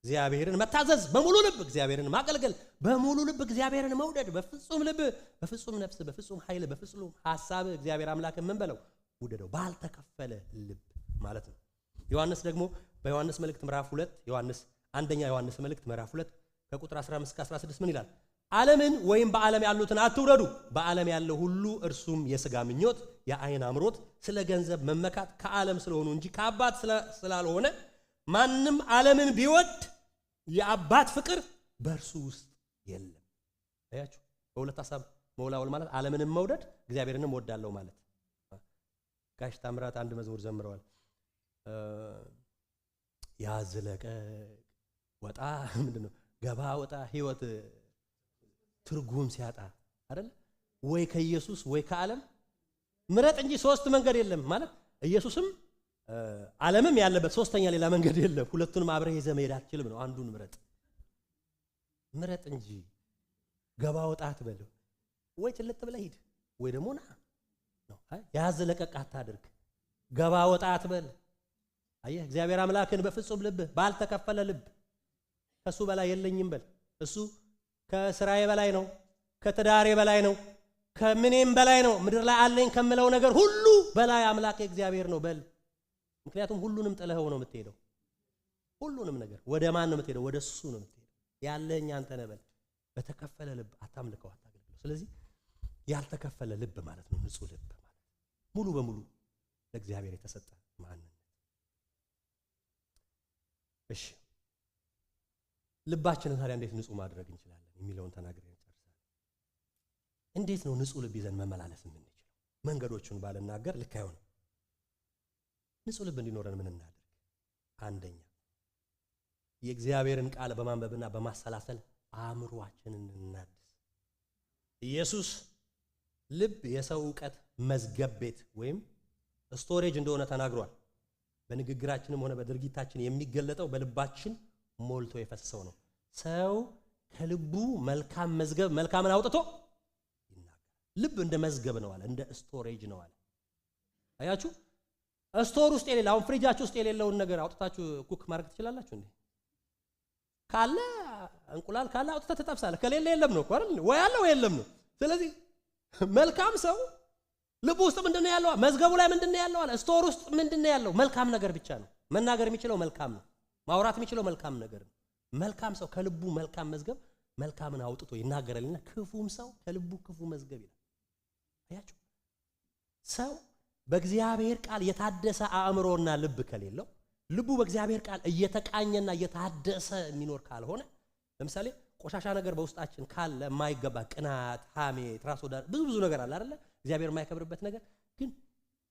እግዚአብሔርን መታዘዝ፣ በሙሉ ልብ እግዚአብሔርን ማገልገል፣ በሙሉ ልብ እግዚአብሔርን መውደድ፣ በፍጹም ልብ፣ በፍጹም ነፍስ፣ በፍጹም ኃይል፣ በፍጹም ሐሳብ እግዚአብሔር አምላክን ምን በለው ውደደው። ባልተከፈለ ልብ ማለት ነው። ዮሐንስ ደግሞ በዮሐንስ መልእክት ምዕራፍ 2 አንደኛ ዮሐንስ መልእክት ምዕራፍ 2 ከቁጥር 15 እስከ 16 ምን ይላል? ዓለምን ወይም በዓለም ያሉትን አትውደዱ። በዓለም ያለው ሁሉ እርሱም የሥጋ ምኞት፣ የዓይን አምሮት፣ ስለ ገንዘብ መመካት ከዓለም ስለሆኑ እንጂ ከአባት ስላልሆነ ማንም ዓለምን ቢወድ የአባት ፍቅር በእርሱ ውስጥ የለም። አያችሁ፣ በሁለት ሐሳብ መውላወል ማለት ዓለምንም መውደድ እግዚአብሔርንም ወዳለው ማለት። ጋሽ ታምራት አንድ መዝሙር ዘምረዋል። ያዝለቀ ወጣ ምንድነው ገባ ወጣ ህይወት ትርጉም ሲያጣ አይደል? ወይ ከኢየሱስ ወይ ከዓለም ምረጥ እንጂ ሶስት መንገድ የለም ማለት። ኢየሱስም ዓለምም ያለበት ሶስተኛ ሌላ መንገድ የለም። ሁለቱንም አብረህ ይዘህ መሄድ አትችልም ነው። አንዱን ምረጥ እንጂ ገባ ወጣ አትበል። ወይ ጭልጥ ብለህ ሂድ ወይ ደግሞ ና ነው። ያዝ ለቀቅ አታድርግ። ገባ ወጣ አትበል። አየህ፣ እግዚአብሔር አምላክን በፍጹም ልብ፣ ባልተከፈለ ልብ ከሱ በላይ የለኝም በል። እሱ ከስራዬ በላይ ነው፣ ከትዳሬ በላይ ነው፣ ከምኔም በላይ ነው። ምድር ላይ አለኝ ከምለው ነገር ሁሉ በላይ አምላክ እግዚአብሔር ነው በል። ምክንያቱም ሁሉንም ጥለኸው ነው የምትሄደው። ሁሉንም ነገር ወደ ማን ነው የምትሄደው? ወደ እሱ ነው የምትሄደው። ያለኝ አንተ ነህ በል። በተከፈለ ልብ አታምልከው፣ አታገልግለው። ስለዚህ ያልተከፈለ ልብ ማለት ነው ንጹህ ልብ ማለት ሙሉ በሙሉ ለእግዚአብሔር የተሰጠ ማንነት። እሺ ልባችንን ታዲያ እንዴት ንጹህ ማድረግ እንችላለን የሚለውን ተናግሬ እንጨርሳለን። እንዴት ነው ንጹህ ልብ ይዘን መመላለስ የምንችለው? መንገዶቹን ባልናገር ልክ አይሆንም። ንጹህ ልብ እንዲኖረን ምን እናድርግ? አንደኛ የእግዚአብሔርን ቃል በማንበብና በማሰላሰል አእምሮአችንን እናድስ። ኢየሱስ ልብ የሰው ዕውቀት መዝገብ ቤት ወይም ስቶሬጅ እንደሆነ ተናግሯል። በንግግራችንም ሆነ በድርጊታችን የሚገለጠው በልባችን ሞልቶ የፈሰሰው ነው። ሰው ከልቡ መልካም መዝገብ መልካምን አውጥቶ ይናገራል። ልብ እንደ መዝገብ ነው አለ፣ እንደ ስቶሬጅ ነው አለ። አያችሁ፣ ስቶር ውስጥ የሌለ አሁን ፍሪጃችሁ ውስጥ የሌለውን ነገር አውጥታችሁ ኩክ ማድረግ ትችላላችሁ እንዴ? ካለ እንቁላል ካለ አውጥተህ ትጠብሳለህ። ከሌለ የለም ነው እኮ አይደል? ወይ አለ ወይ የለም ነው። ስለዚህ መልካም ሰው ልብ ውስጥ ምንድነው ያለው? መዝገቡ ላይ ምንድነው ያለው አለ። ስቶር ውስጥ ምንድነው ያለው? መልካም ነገር ብቻ ነው። መናገር የሚችለው መልካም ነው። ማውራት የሚችለው መልካም ነገር ነው። መልካም ሰው ከልቡ መልካም መዝገብ መልካምን አውጥቶ ይናገራልና ክፉም ሰው ከልቡ ክፉ መዝገብ ይላል። አያችሁ፣ ሰው በእግዚአብሔር ቃል የታደሰ አእምሮና ልብ ከሌለው፣ ልቡ በእግዚአብሔር ቃል እየተቃኘና እየታደሰ የሚኖር ካልሆነ፣ ለምሳሌ ቆሻሻ ነገር በውስጣችን ካለ የማይገባ ቅናት፣ ሐሜት፣ ራስ ወዳድ ብዙ ነገር አለ አይደለ? እግዚአብሔር የማይከብርበት ነገር ግን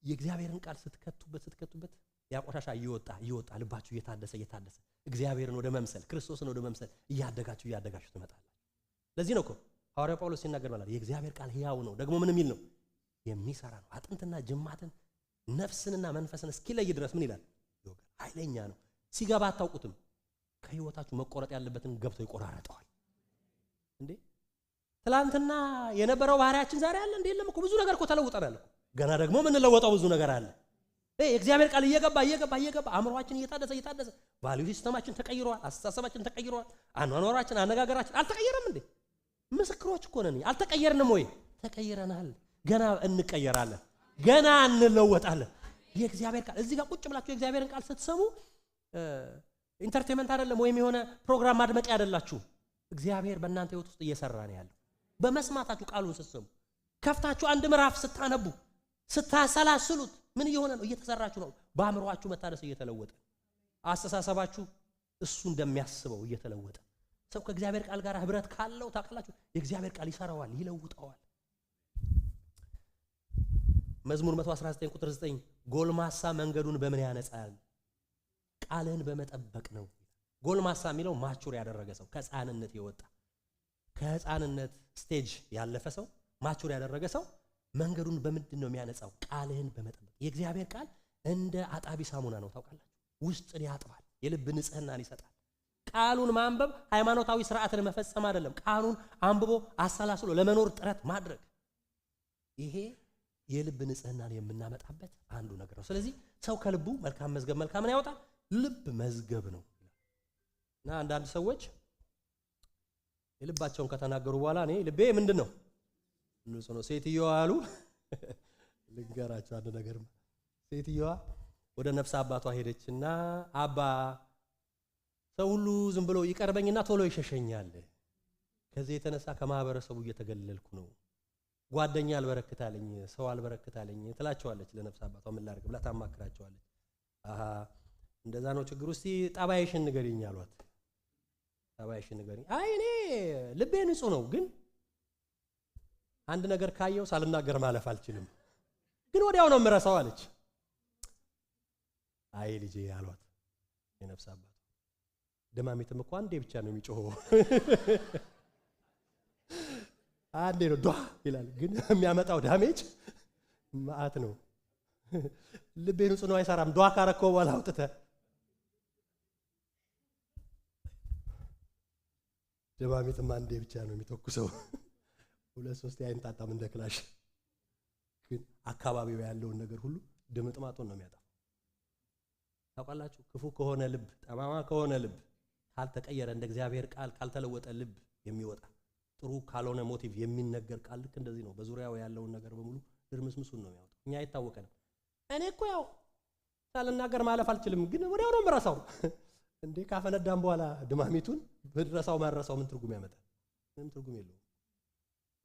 የእግዚአብሔርን ቃል ስትከቱበት ያ ቆሻሻ እየወጣ ልባችሁ እየታደሰ እግዚአብሔርን ወደ መምሰል ክርስቶስን ወደ መምሰል እያደጋችሁ ትመጣላችሁ። ለዚህ ነው እኮ ሐዋርያው ጳውሎስ ሲናገር ማለት የእግዚአብሔር ቃል ሕያው ነው ደግሞ ምን የሚል ነው? የሚሰራ ነው። አጥንትና ጅማትን ነፍስንና መንፈስን እስኪለይ ድረስ ምን ይላል? ይወጋል። ኃይለኛ ነው። ሲገባ አታውቁትም። ከህይወታችሁ መቆረጥ ያለበትን ገብቶ ይቆራረጠዋል። እንዴ ትላንትና የነበረው ባህሪያችን ዛሬ አለ እንዴ? የለም እኮ ብዙ ነገር እኮ ተለውጠናል እኮ። ገና ደግሞ ምን ለወጣው ብዙ ነገር አለ። የእግዚአብሔር ቃል እየገባ አእምሮአችን እየታደሰ ቫልዩ ሲስተማችን ተቀይሯል። አስተሳሰባችን ተቀይሯል። አኗኗራችን፣ አነጋገራችን አልተቀየረም እንዴ? ምስክሮች እኮ ነን። አልተቀየርንም ወይ? ተቀይረናል። ገና እንቀየራለን። ገና እንለወጣለን። የእግዚአብሔር ቃል እዚህ ጋር ቁጭ ብላችሁ የእግዚአብሔርን ቃል ስትሰሙ ኢንተርቴይንመንት አይደለም ወይም የሆነ ፕሮግራም ማድመቂያ አይደላችሁ። እግዚአብሔር በእናንተ ህይወት ውስጥ እየሰራ ነው ያለው። በመስማታችሁ ቃሉን ስትሰሙ ከፍታችሁ አንድ ምዕራፍ ስታነቡ ስታሰላስሉት ምን እየሆነ ነው? እየተሰራችሁ ነው። በአእምሮአችሁ መታደስ እየተለወጠ አስተሳሰባችሁ እሱ እንደሚያስበው እየተለወጠ ሰው ከእግዚአብሔር ቃል ጋር ህብረት ካለው ታውቃላችሁ የእግዚአብሔር ቃል ይሰራዋል፣ ይለውጠዋል። መዝሙር 119 ቁጥር 9 ጎልማሳ መንገዱን በምን ያነጻል? ቃልህን በመጠበቅ ነው። ጎልማሳ የሚለው ማቹር ያደረገ ሰው፣ ከህፃንነት የወጣ ከህፃንነት ስቴጅ ያለፈ ሰው፣ ማቹር ያደረገ ሰው መንገዱን በምንድን ነው የሚያነጻው? ቃልህን በመጠበቅ። የእግዚአብሔር ቃል እንደ አጣቢ ሳሙና ነው ታውቃላችሁ። ውስጥን ያጥባል፣ የልብ ንጽህናን ይሰጣል። ቃሉን ማንበብ ሃይማኖታዊ ስርዓትን መፈጸም አይደለም። ቃሉን አንብቦ አሰላስሎ ለመኖር ጥረት ማድረግ፣ ይሄ የልብ ንጽህናን የምናመጣበት አንዱ ነገር ነው። ስለዚህ ሰው ከልቡ መልካም መዝገብ መልካምን ያወጣል። ልብ መዝገብ ነው እና አንዳንድ ሰዎች የልባቸውን ከተናገሩ በኋላ እኔ ልቤ ምንድን ነው ንጹህ ነው ሴትዮዋ አሉ። ልንገራቸው አንድ ነገር። ሴትዮዋ ወደ ነፍስ አባቷ ሄደችና አባ ሰው ሁሉ ዝም ብሎ ይቀርበኝና ቶሎ ይሸሸኛል። ከዚህ የተነሳ ከማህበረሰቡ እየተገለልኩ ነው። ጓደኛ አልበረክታለኝ፣ ሰው አልበረክታለኝ ትላቸዋለች ለነፍስ አባቷ። ምን ላድርግ ብላ ታማክራቸዋለች። አሃ እንደዛ ነው ችግሩ፣ እስቲ ጠባይሽን ንገሪኝ አሏት። ጠባይሽን ንገሪኝ። አይ እኔ ልቤ ንጹህ ነው፣ ግን አንድ ነገር ካየው ሳልናገር ማለፍ አልችልም፣ ግን ወዲያው ነው የምረሳው አለች። አይ ልጄ አሏት የነፍስ አባቷ። ደማሚትም እኮ አንዴ ብቻ ነው የሚጮኸው፣ አንዴ ነው ዷ ይላል፣ ግን የሚያመጣው ዳሜጅ ማአት ነው። ልቤ ንጹህ ነው አይሰራም። ዷ ካረከው በኋላ አውጥተህ ደማሚትም አንዴ ብቻ ነው የሚተኩሰው፣ ሁለት ሶስት አይንጣጣም እንደ ክላሽ። ግን አካባቢው ያለውን ነገር ሁሉ ድምጥማጡን ነው የሚያጣው። ታውቃላችሁ ክፉ ከሆነ ልብ፣ ጠማማ ከሆነ ልብ፣ ካልተቀየረ እንደ እግዚአብሔር ቃል ካልተለወጠ ልብ የሚወጣ ጥሩ ካልሆነ ሞቲቭ የሚነገር ቃል ልክ እንደዚህ ነው። በዙሪያው ያለውን ነገር በሙሉ ድርምስምሱን ነው የሚያወጣው። እኛ አይታወቀንም። እኔ እኮ ያው ሳልናገር ማለፍ አልችልም፣ ግን ወዲያው ነው የምረሳው። እንዴ ካፈነዳም በኋላ ድማሚቱን ብንረሳው ማረሳው ምን ትርጉም ያመጣል? ምንም ትርጉም የለውም።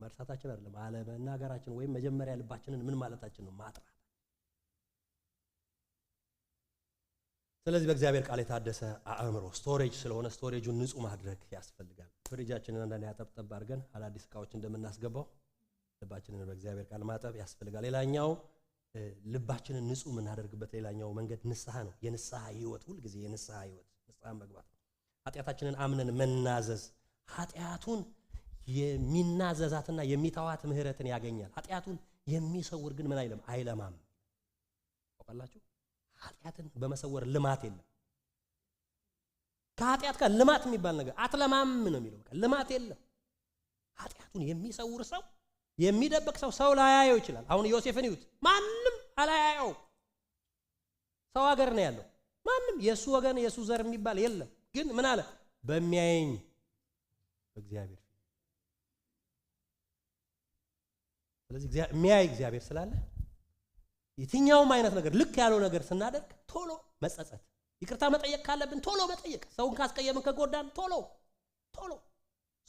መርሳታችን አይደለም አለመናገራችን፣ ወይም መጀመሪያ ልባችንን ምን ማለታችን ነው ማጥራት። ስለዚህ በእግዚአብሔር ቃል የታደሰ አእምሮ ስቶሬጅ ስለሆነ ስቶሬጁን ንጹህ ማድረግ ያስፈልጋል። ፍሪጃችንን አንዳንዴ ያጠብጠብ አድርገን አዳዲስ እቃዎች እንደምናስገባው ልባችንን በእግዚአብሔር ቃል ማጠብ ያስፈልጋል። ሌላኛው ልባችንን ንጹህ የምናደርግበት ሌላኛው መንገድ ንስሐ ነው። የንስሐ ህይወት፣ ሁልጊዜ የንስሐ ህይወት፣ ንስሐ መግባት ነው። ኃጢአታችንን አምነን መናዘዝ። ኃጢአቱን የሚናዘዛትና የሚተዋት ምህረትን ያገኛል። ኃጢአቱን የሚሰውር ግን ምን አይለም አይለማም። ታውቃላችሁ? ኃጢአትን በመሰወር ልማት የለም። ከኃጢአት ጋር ልማት የሚባል ነገር አትለማም ነው የሚለው። በቃ ልማት የለም። ኃጢአቱን የሚሰውር ሰው የሚደብቅ ሰው ላያየው ይችላል። አሁን ዮሴፍን ይዩት፣ ማንም አላያየው። ሰው ሀገር ነው ያለው። ማንም የሱ ወገን የሱ ዘር የሚባል የለም። ግን ምን አለ? በሚያየኝ በእግዚአብሔር። ስለዚህ የሚያይ እግዚአብሔር ስላለ የትኛውም አይነት ነገር ልክ ያለው ነገር ስናደርግ ቶሎ መጸጸት፣ ይቅርታ መጠየቅ ካለብን ቶሎ መጠየቅ፣ ሰውን ካስቀየምን ከጎዳን ቶሎ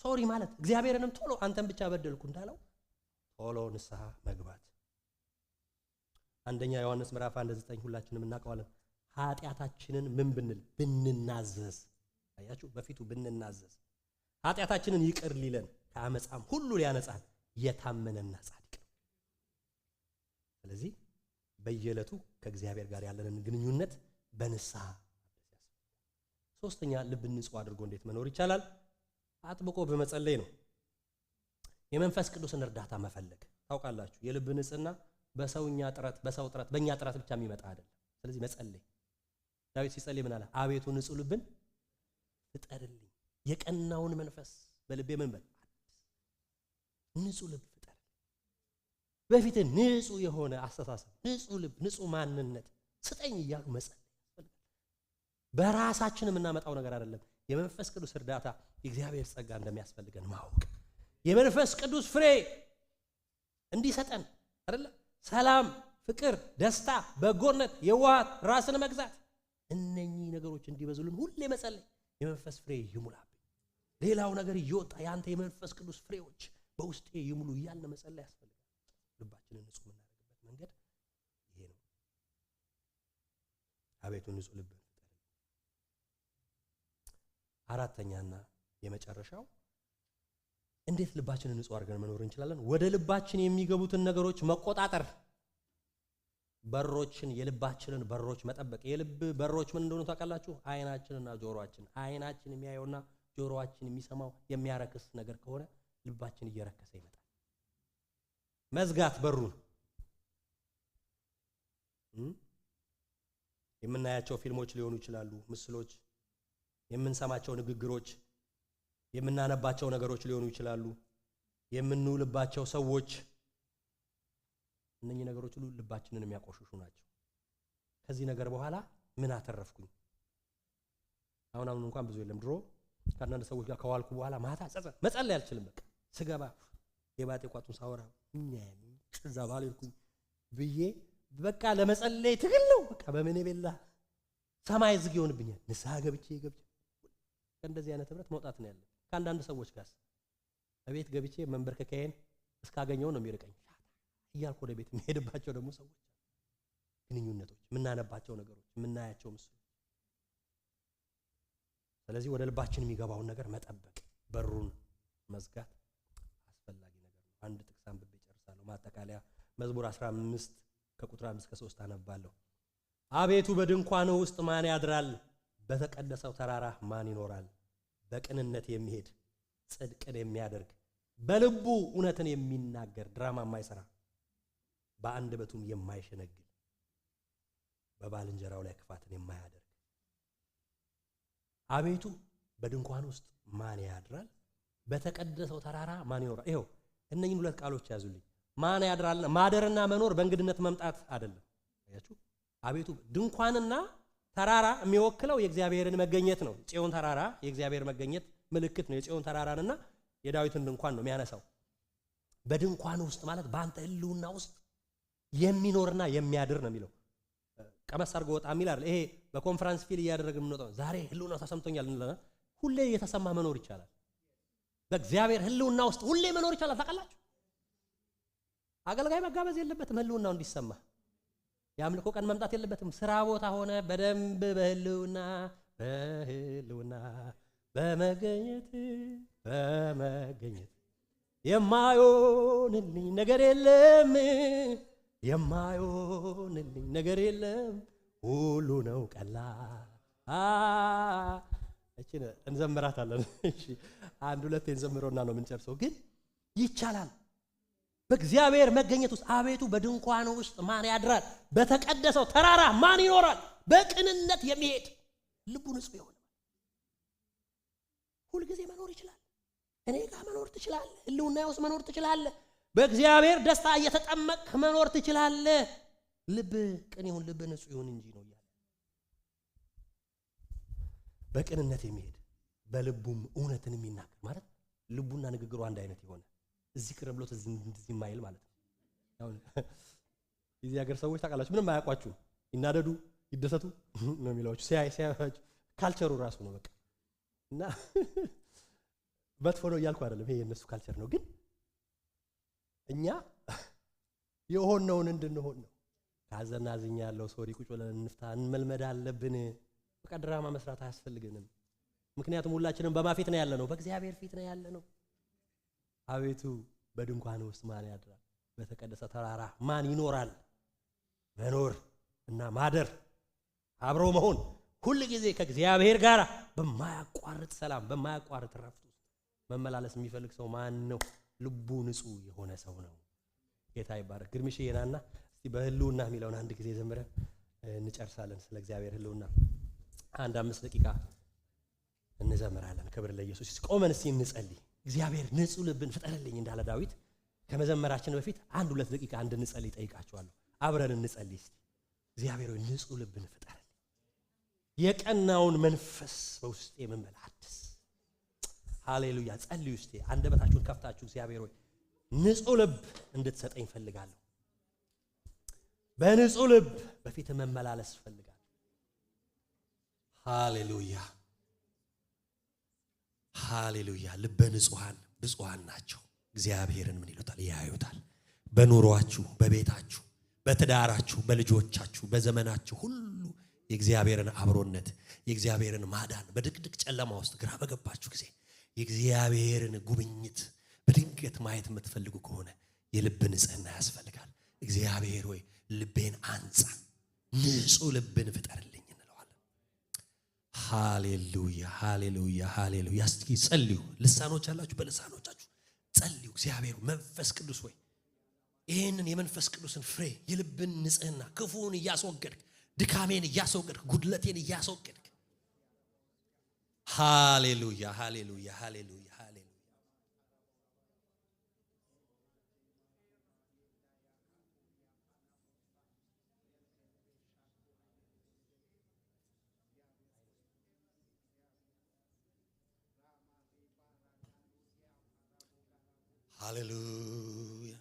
ሶሪ ማለት፣ እግዚአብሔርንም ቶሎ አንተን ብቻ በደልኩ እንዳለው ቶሎ ንስሐ መግባት። አንደኛ ዮሐንስ ምዕራፍ 1:9 ሁላችንም እናውቀዋለን። ኃጢአታችንን ምን ብንል ብንናዘዝ፣ አያችሁ፣ በፊቱ ብንናዘዝ ኃጢአታችንን ይቅር ሊለን ከአመፃም ሁሉ ሊያነጻን የታመነና ጻድቅ ነው። ስለዚህ በየዕለቱ ከእግዚአብሔር ጋር ያለንን ግንኙነት በንስሐ። ሶስተኛ ልብን ንጹህ አድርጎ እንዴት መኖር ይቻላል? አጥብቆ በመጸለይ ነው። የመንፈስ ቅዱስን እርዳታ መፈለግ። ታውቃላችሁ የልብ ንጽህና በሰውኛ ጥረት፣ በሰው ጥረት፣ በእኛ ጥረት ብቻ የሚመጣ አይደለም። ስለዚህ መጸለይ። ዳዊት ሲጸልይ ምን አለ? አቤቱ ንጹህ ልብን ፍጠርልኝ፣ የቀናውን መንፈስ በልቤ ምን በል ንጹህ ልብ ፍጠር። በፊት ንጹህ የሆነ አስተሳሰብ፣ ንጹህ ልብ፣ ንጹህ ማንነት ስጠኝ እያሉ መጸለይ ያስፈልጋል። በራሳችን የምናመጣው ነገር አይደለም። የመንፈስ ቅዱስ እርዳታ፣ የእግዚአብሔር ጸጋ እንደሚያስፈልገን ማወቅ፣ የመንፈስ ቅዱስ ፍሬ እንዲሰጠን አይደለ? ሰላም፣ ፍቅር፣ ደስታ፣ በጎነት፣ የዋሃት፣ ራስን መግዛት፣ እነኚህ ነገሮች እንዲበዙልን ሁሌ መጸለይ። የመንፈስ ፍሬ ይሙላብኝ፣ ሌላው ነገር እየወጣ ያንተ የመንፈስ ቅዱስ ፍሬዎች በውስጤ ይሙሉ እያልን መጸለይ ያስፈልጋል። ልባችንን ንጹህ የምናደርግበት መንገድ ይሄ ነው። አቤቱ ንጹህ ልብ ፍጠርልኝ። አራተኛና የመጨረሻው እንዴት ልባችንን ንጹህ አድርገን መኖር እንችላለን? ወደ ልባችን የሚገቡትን ነገሮች መቆጣጠር፣ በሮችን፣ የልባችንን በሮች መጠበቅ። የልብ በሮች ምን እንደሆኑ ታውቃላችሁ? አይናችንና ጆሮአችን። አይናችን የሚያየውና ጆሮአችን የሚሰማው የሚያረክስ ነገር ከሆነ ልባችን እየረከሰ ይመጣል። መዝጋት በሩን። የምናያቸው ፊልሞች ሊሆኑ ይችላሉ፣ ምስሎች፣ የምንሰማቸው ንግግሮች፣ የምናነባቸው ነገሮች ሊሆኑ ይችላሉ፣ የምንውልባቸው ሰዎች። እነኚህ ነገሮች ሁሉ ልባችንን የሚያቆሽሹ ናቸው። ከዚህ ነገር በኋላ ምን አተረፍኩኝ? አሁን እንኳን ብዙ የለም። ድሮ ከአንዳንድ ሰዎች ጋር ከዋልኩ በኋላ ማታ መጸለይ አልችልም። በቃ ስገባ የባጤ ቋጡን ሳወራ እዛ ባልኩኝ ብዬ በቃ ለመጸለይ ትግል ነው። በቃ በምን ቤላ ሰማይ ዝግ ይሆንብኛል። ንስሐ ገብቼ ከእንደዚህ አይነት ህብረት መውጣት ነው ያለ። ከአንዳንድ ሰዎች ጋር በቤት ገብቼ መንበርከካዬን እስካገኘው ነው የሚርቀኝ እያልኩ ወደ ቤት የሚሄድባቸው ደግሞ ሰዎች፣ ግንኙነቶች፣ የምናነባቸው ነገሮች፣ የምናያቸው ምስሎች። ስለዚህ ወደ ልባችን የሚገባውን ነገር መጠበቅ፣ በሩን መዝጋት አስፈላጊ ነገር ነው። አንድ ጥቅስ አንብቤ ጨርሳለሁ። ማጠቃለያ መዝሙር 15 ከቁጥር 5 እስከ 3 አነባለሁ። አቤቱ በድንኳንህ ውስጥ ማን ያድራል? በተቀደሰው ተራራ ማን ይኖራል? በቅንነት የሚሄድ ጽድቅን የሚያደርግ በልቡ እውነትን የሚናገር ድራማ የማይሰራ በአንደበቱም የማይሸነግል በባልንጀራው ላይ ክፋትን የማያደርግ። አቤቱ በድንኳን ውስጥ ማን ያድራል? በተቀደሰው ተራራ ማን ይኖራል? ይኸው እነኚህን ሁለት ቃሎች ያዙልኝ። ማን ያድራል? ማደርና መኖር በእንግድነት መምጣት አይደለም። አያችሁ? አቤቱ ድንኳንና ተራራ የሚወክለው የእግዚአብሔርን መገኘት ነው። ጽዮን ተራራ የእግዚአብሔር መገኘት ምልክት ነው። የጽዮን ተራራንና የዳዊትን ድንኳን ነው የሚያነሳው። በድንኳን ውስጥ ማለት በአንተ ህልውና ውስጥ የሚኖርና የሚያድር ነው የሚለው። ቀመስ አድርጎ ወጣ የሚል አይደል። ይሄ በኮንፈረንስ ፊል እያደረግን የምንወጣው ዛሬ ህልውናው ተሰምቶኛል እንለና ሁሌ እየተሰማ መኖር ይቻላል። በእግዚአብሔር ህልውና ውስጥ ሁሌ መኖር ይቻላል። ታውቃላችሁ፣ አገልጋይ መጋበዝ የለበትም ህልውናው እንዲሰማ። የአምልኮ ቀን መምጣት የለበትም። ስራ ቦታ ሆነ በደንብ በህልውና በመገኘት የማይሆንልኝ ነገር የለም፣ የማይሆንልኝ ነገር የለም፣ ሁሉ ነው ቀላል። እቺን እንዘምራታለን። እሺ አንድ ሁለት እንዘምረውና ነው የምንጨርሰው። ግን ይቻላል። በእግዚአብሔር መገኘት ውስጥ አቤቱ በድንኳኑ ውስጥ ማን ያድራል? በተቀደሰው ተራራ ማን ይኖራል? በቅንነት የሚሄድ ልቡ ንጹህ የሆነ ሁል ጊዜ መኖር ይችላል። እኔ ጋር መኖር ትችላለህ። ህልውና ውስጥ መኖር ትችላለህ። በእግዚአብሔር ደስታ እየተጠመቅህ መኖር ትችላለህ። ልብ ቅን ይሁን፣ ልብ ንጹህ ይሁን እንጂ ነው ያለ። በቅንነት የሚሄድ በልቡም እውነትን የሚናገር ማለት ልቡና ንግግሩ አንድ አይነት የሆነ እዚህ ቅርብሎት እዚህ ማይል ማለት ነው። አሁን እዚህ ሀገር ሰዎች ታውቃላችሁ ምንም አያውቋችሁ፣ ይናደዱ ይደሰቱ ነው የሚሏችሁ። ሲያያችሁ ካልቸሩ ራሱ ነው በቃ። እና መጥፎ ነው እያልኩ አይደለም፣ ይሄ የነሱ ካልቸር ነው። ግን እኛ የሆነውን እንድንሆን ነው። ካዘናዝኛ ያለው ሶሪ ቁጭ ብለን እንፍታ እንመልመድ አለብን። በቃ ድራማ መስራት አያስፈልግንም። ምክንያቱም ሁላችንም በማፊት ነው ያለነው፣ በእግዚአብሔር ፊት ነው ያለነው። አቤቱ በድንኳን ውስጥ ማን ያድራል? በተቀደሰ ተራራ ማን ይኖራል? መኖር እና ማደር አብሮ መሆን ሁሉ ጊዜ ከእግዚአብሔር ጋር በማያቋርጥ ሰላም በማያቋርጥ ረፍት ውስጥ መመላለስ የሚፈልግ ሰው ማን ነው? ልቡ ንጹህ የሆነ ሰው ነው። ጌታ ይባረክ። ግርምሽ የናና እስቲ በህልውና የሚለውን አንድ ጊዜ ዘምረን እንጨርሳለን። ስለ እግዚአብሔር ህልውና አንድ 5 ደቂቃ እንዘምራለን። ክብር ለኢየሱስ። ቆመን እስቲ እንጸልይ። እግዚአብሔር ንጹህ ልብን ፍጠርልኝ እንዳለ ዳዊት ከመዘመራችን በፊት 1-2 ደቂቃ እንድንጸልይ ጠይቃችኋለሁ። አብረን እንጸልይ እስቲ። እግዚአብሔር ሆይ ንጹህ ልብን ፍጠርልኝ፣ የቀናውን መንፈስ በውስጤ መመላለስ። ሃሌሉያ። ጸልዩ እስቲ። አንደበታችሁን ከፍታችሁ እግዚአብሔር ሆይ ንጹህ ልብ እንድትሰጠኝ ፈልጋለሁ። በንጹህ ልብ በፊት መመላለስ ፈልጋለሁ። ሃሌሉያ ሃሌሉያ። ልበ ንጹሃን ብፁዓን ናቸው፣ እግዚአብሔርን ምን ይሉታል? ያዩታል። በኑሯችሁ፣ በቤታችሁ፣ በትዳራችሁ፣ በልጆቻችሁ፣ በዘመናችሁ ሁሉ የእግዚአብሔርን አብሮነት የእግዚአብሔርን ማዳን በድቅድቅ ጨለማ ውስጥ ግራ በገባችሁ ጊዜ የእግዚአብሔርን ጉብኝት በድንገት ማየት የምትፈልጉ ከሆነ የልብ ንጽህና ያስፈልጋል። እግዚአብሔር ሆይ ልቤን አንጻ፣ ንጹህ ልብን ፍጠርልኝ እንለዋለን። ሃሌሉያ ሃሌሉያ ሃሌሉያ። እስኪ ጸልዩ። ልሳኖች አላችሁ፣ በልሳኖቻችሁ ጸልዩ። እግዚአብሔር መንፈስ ቅዱስ ሆይ ይህንን የመንፈስ ቅዱስን ፍሬ የልብን ንጽህና ክፉን እያስወገድክ ድካሜን እያስወገድክ ጉድለቴን እያስወገድክ ሃሌሉያ ሃሌሉያ ሃሌሉያ ሃሌሉያ ሃሌሉያ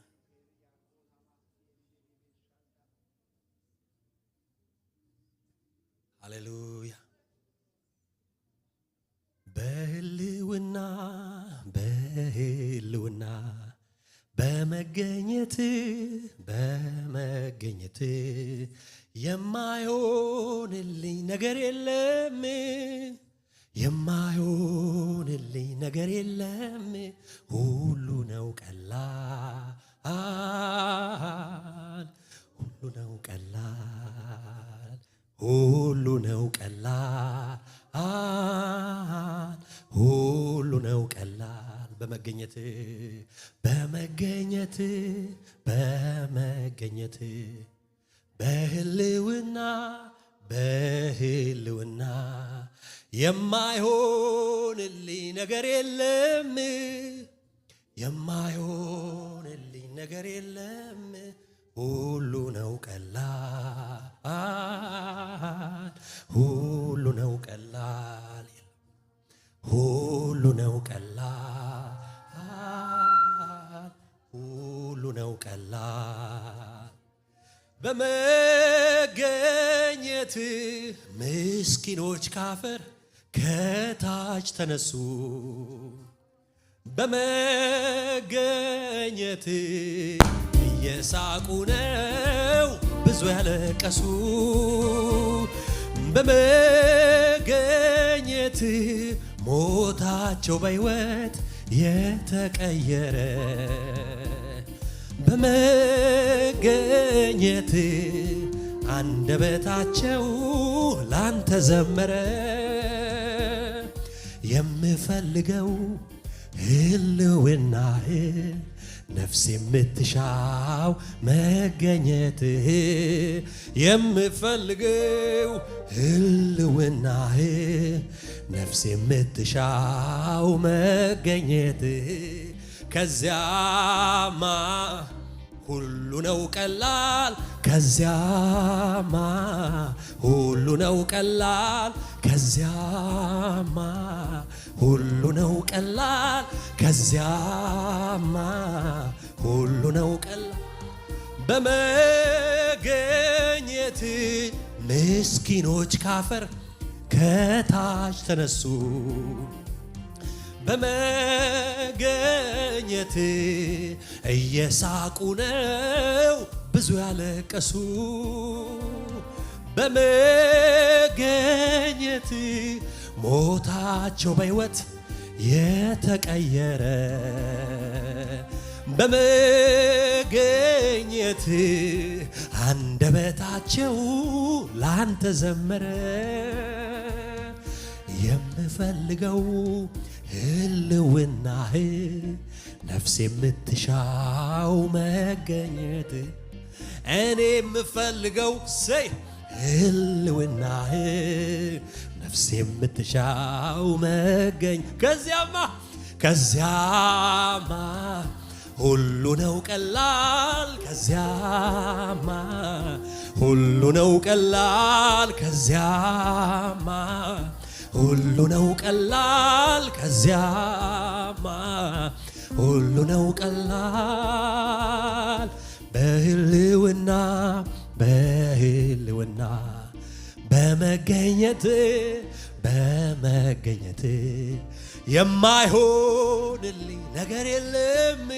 ሃሌሉያ። በህልውና በህልውና በመገኘት የማይሆንልኝ ነገር የለም፣ የማይሆንልኝ ነገር የለም፣ ሁሉ ነው ቀላል፣ ሁሉ ነው ቀላል፣ ሁሉ ነው ቀላል፣ ሁሉ ነው ቀላል። በመገኘት በህልውና የማይሆንልኝ ነገር የለም፣ የማይሆንልኝ ነገር የለም፣ ሁሉ ነው ቀላል፣ ሁሉ ነው ቀላል፣ ሁሉ ነው ቀላል፣ ምስኪኖች ካፈር ከታች ተነሱ በመገኘት እየሳቁ ነው ብዙ ያለቀሱ በመገኘት ሞታቸው በሕይወት የተቀየረ በመገኘት አንደበታቸው ላንተ ዘመረ የምፈልገው ህልውናህ ነፍስ የምትሻው መገኘትህ የምፈልገው ህልውናህ ነፍስ የምትሻው መገኘትህ ከዚያማ ሁሉ ነው ቀላል ከዚያማ ሁሉ ነው ቀላል ከዚያማ ሁሉ ነው ቀላል ከዚያማ ሁሉ ነው ቀላል በመገኘት ምስኪኖች ካፈር ከታች ተነሱ በመገኘት እየሳቁ ነው ብዙ ያለቀሱ በመገኘት ሞታቸው በሕይወት የተቀየረ በመገኘት አንደበታቸው ላንተ ዘመረ የምፈልገው ህልውናህ ነፍስ የምትሻው መገኘት እኔ የምፈልገው ሰይ ህልውናህ ነፍስ የምትሻው መገኝ ከዚያማ ሁሉ ነው ቀላል ከዚያማ ሁሉ ነው ቀላል ከዚያማ ሁሉ ነው ቀላል ከዚያማ ሁሉ ነው ቀላል በህልውና በመገኘት የማይሆንልኝ ነገር የለም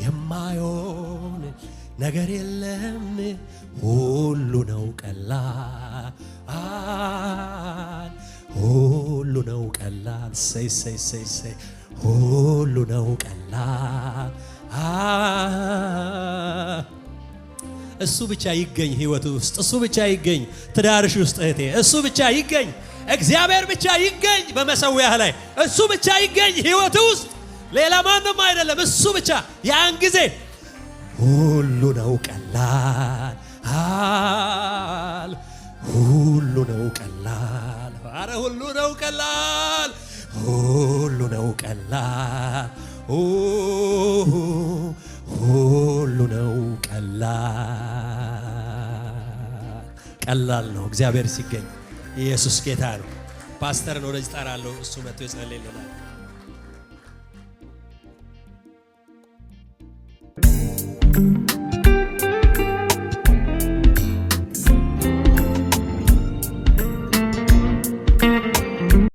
የማይሆን ነገር የለም ሁሉ ነው ቀላል ሁሉ ነው ቀላል ሰይ ሁሉ ነው ቀላል እሱ ብቻ ይገኝ ህይወት ውስጥ እሱ ብቻ ይገኝ ትዳርሽ ውስጥ እህቴ እሱ ብቻ ይገኝ እግዚአብሔር ብቻ ይገኝ በመሰዊያህ ላይ እሱ ብቻ ይገኝ ህይወት ውስጥ ሌላ ማንም አይደለም እሱ ብቻ ያን ጊዜ ሁሉ ነው ቀላል ሁሉ ነው ቀላል አረ ሁሉ ነው ቀላል ሁሉ ነው ቀላል ሁሉ ነው ቀላል ነው እግዚአብሔር ሲገኝ ኢየሱስ ጌታ ነው ፓስተርን ወደዚህ ጠራለሁ እሱ መጥቶ ይጸልይልናል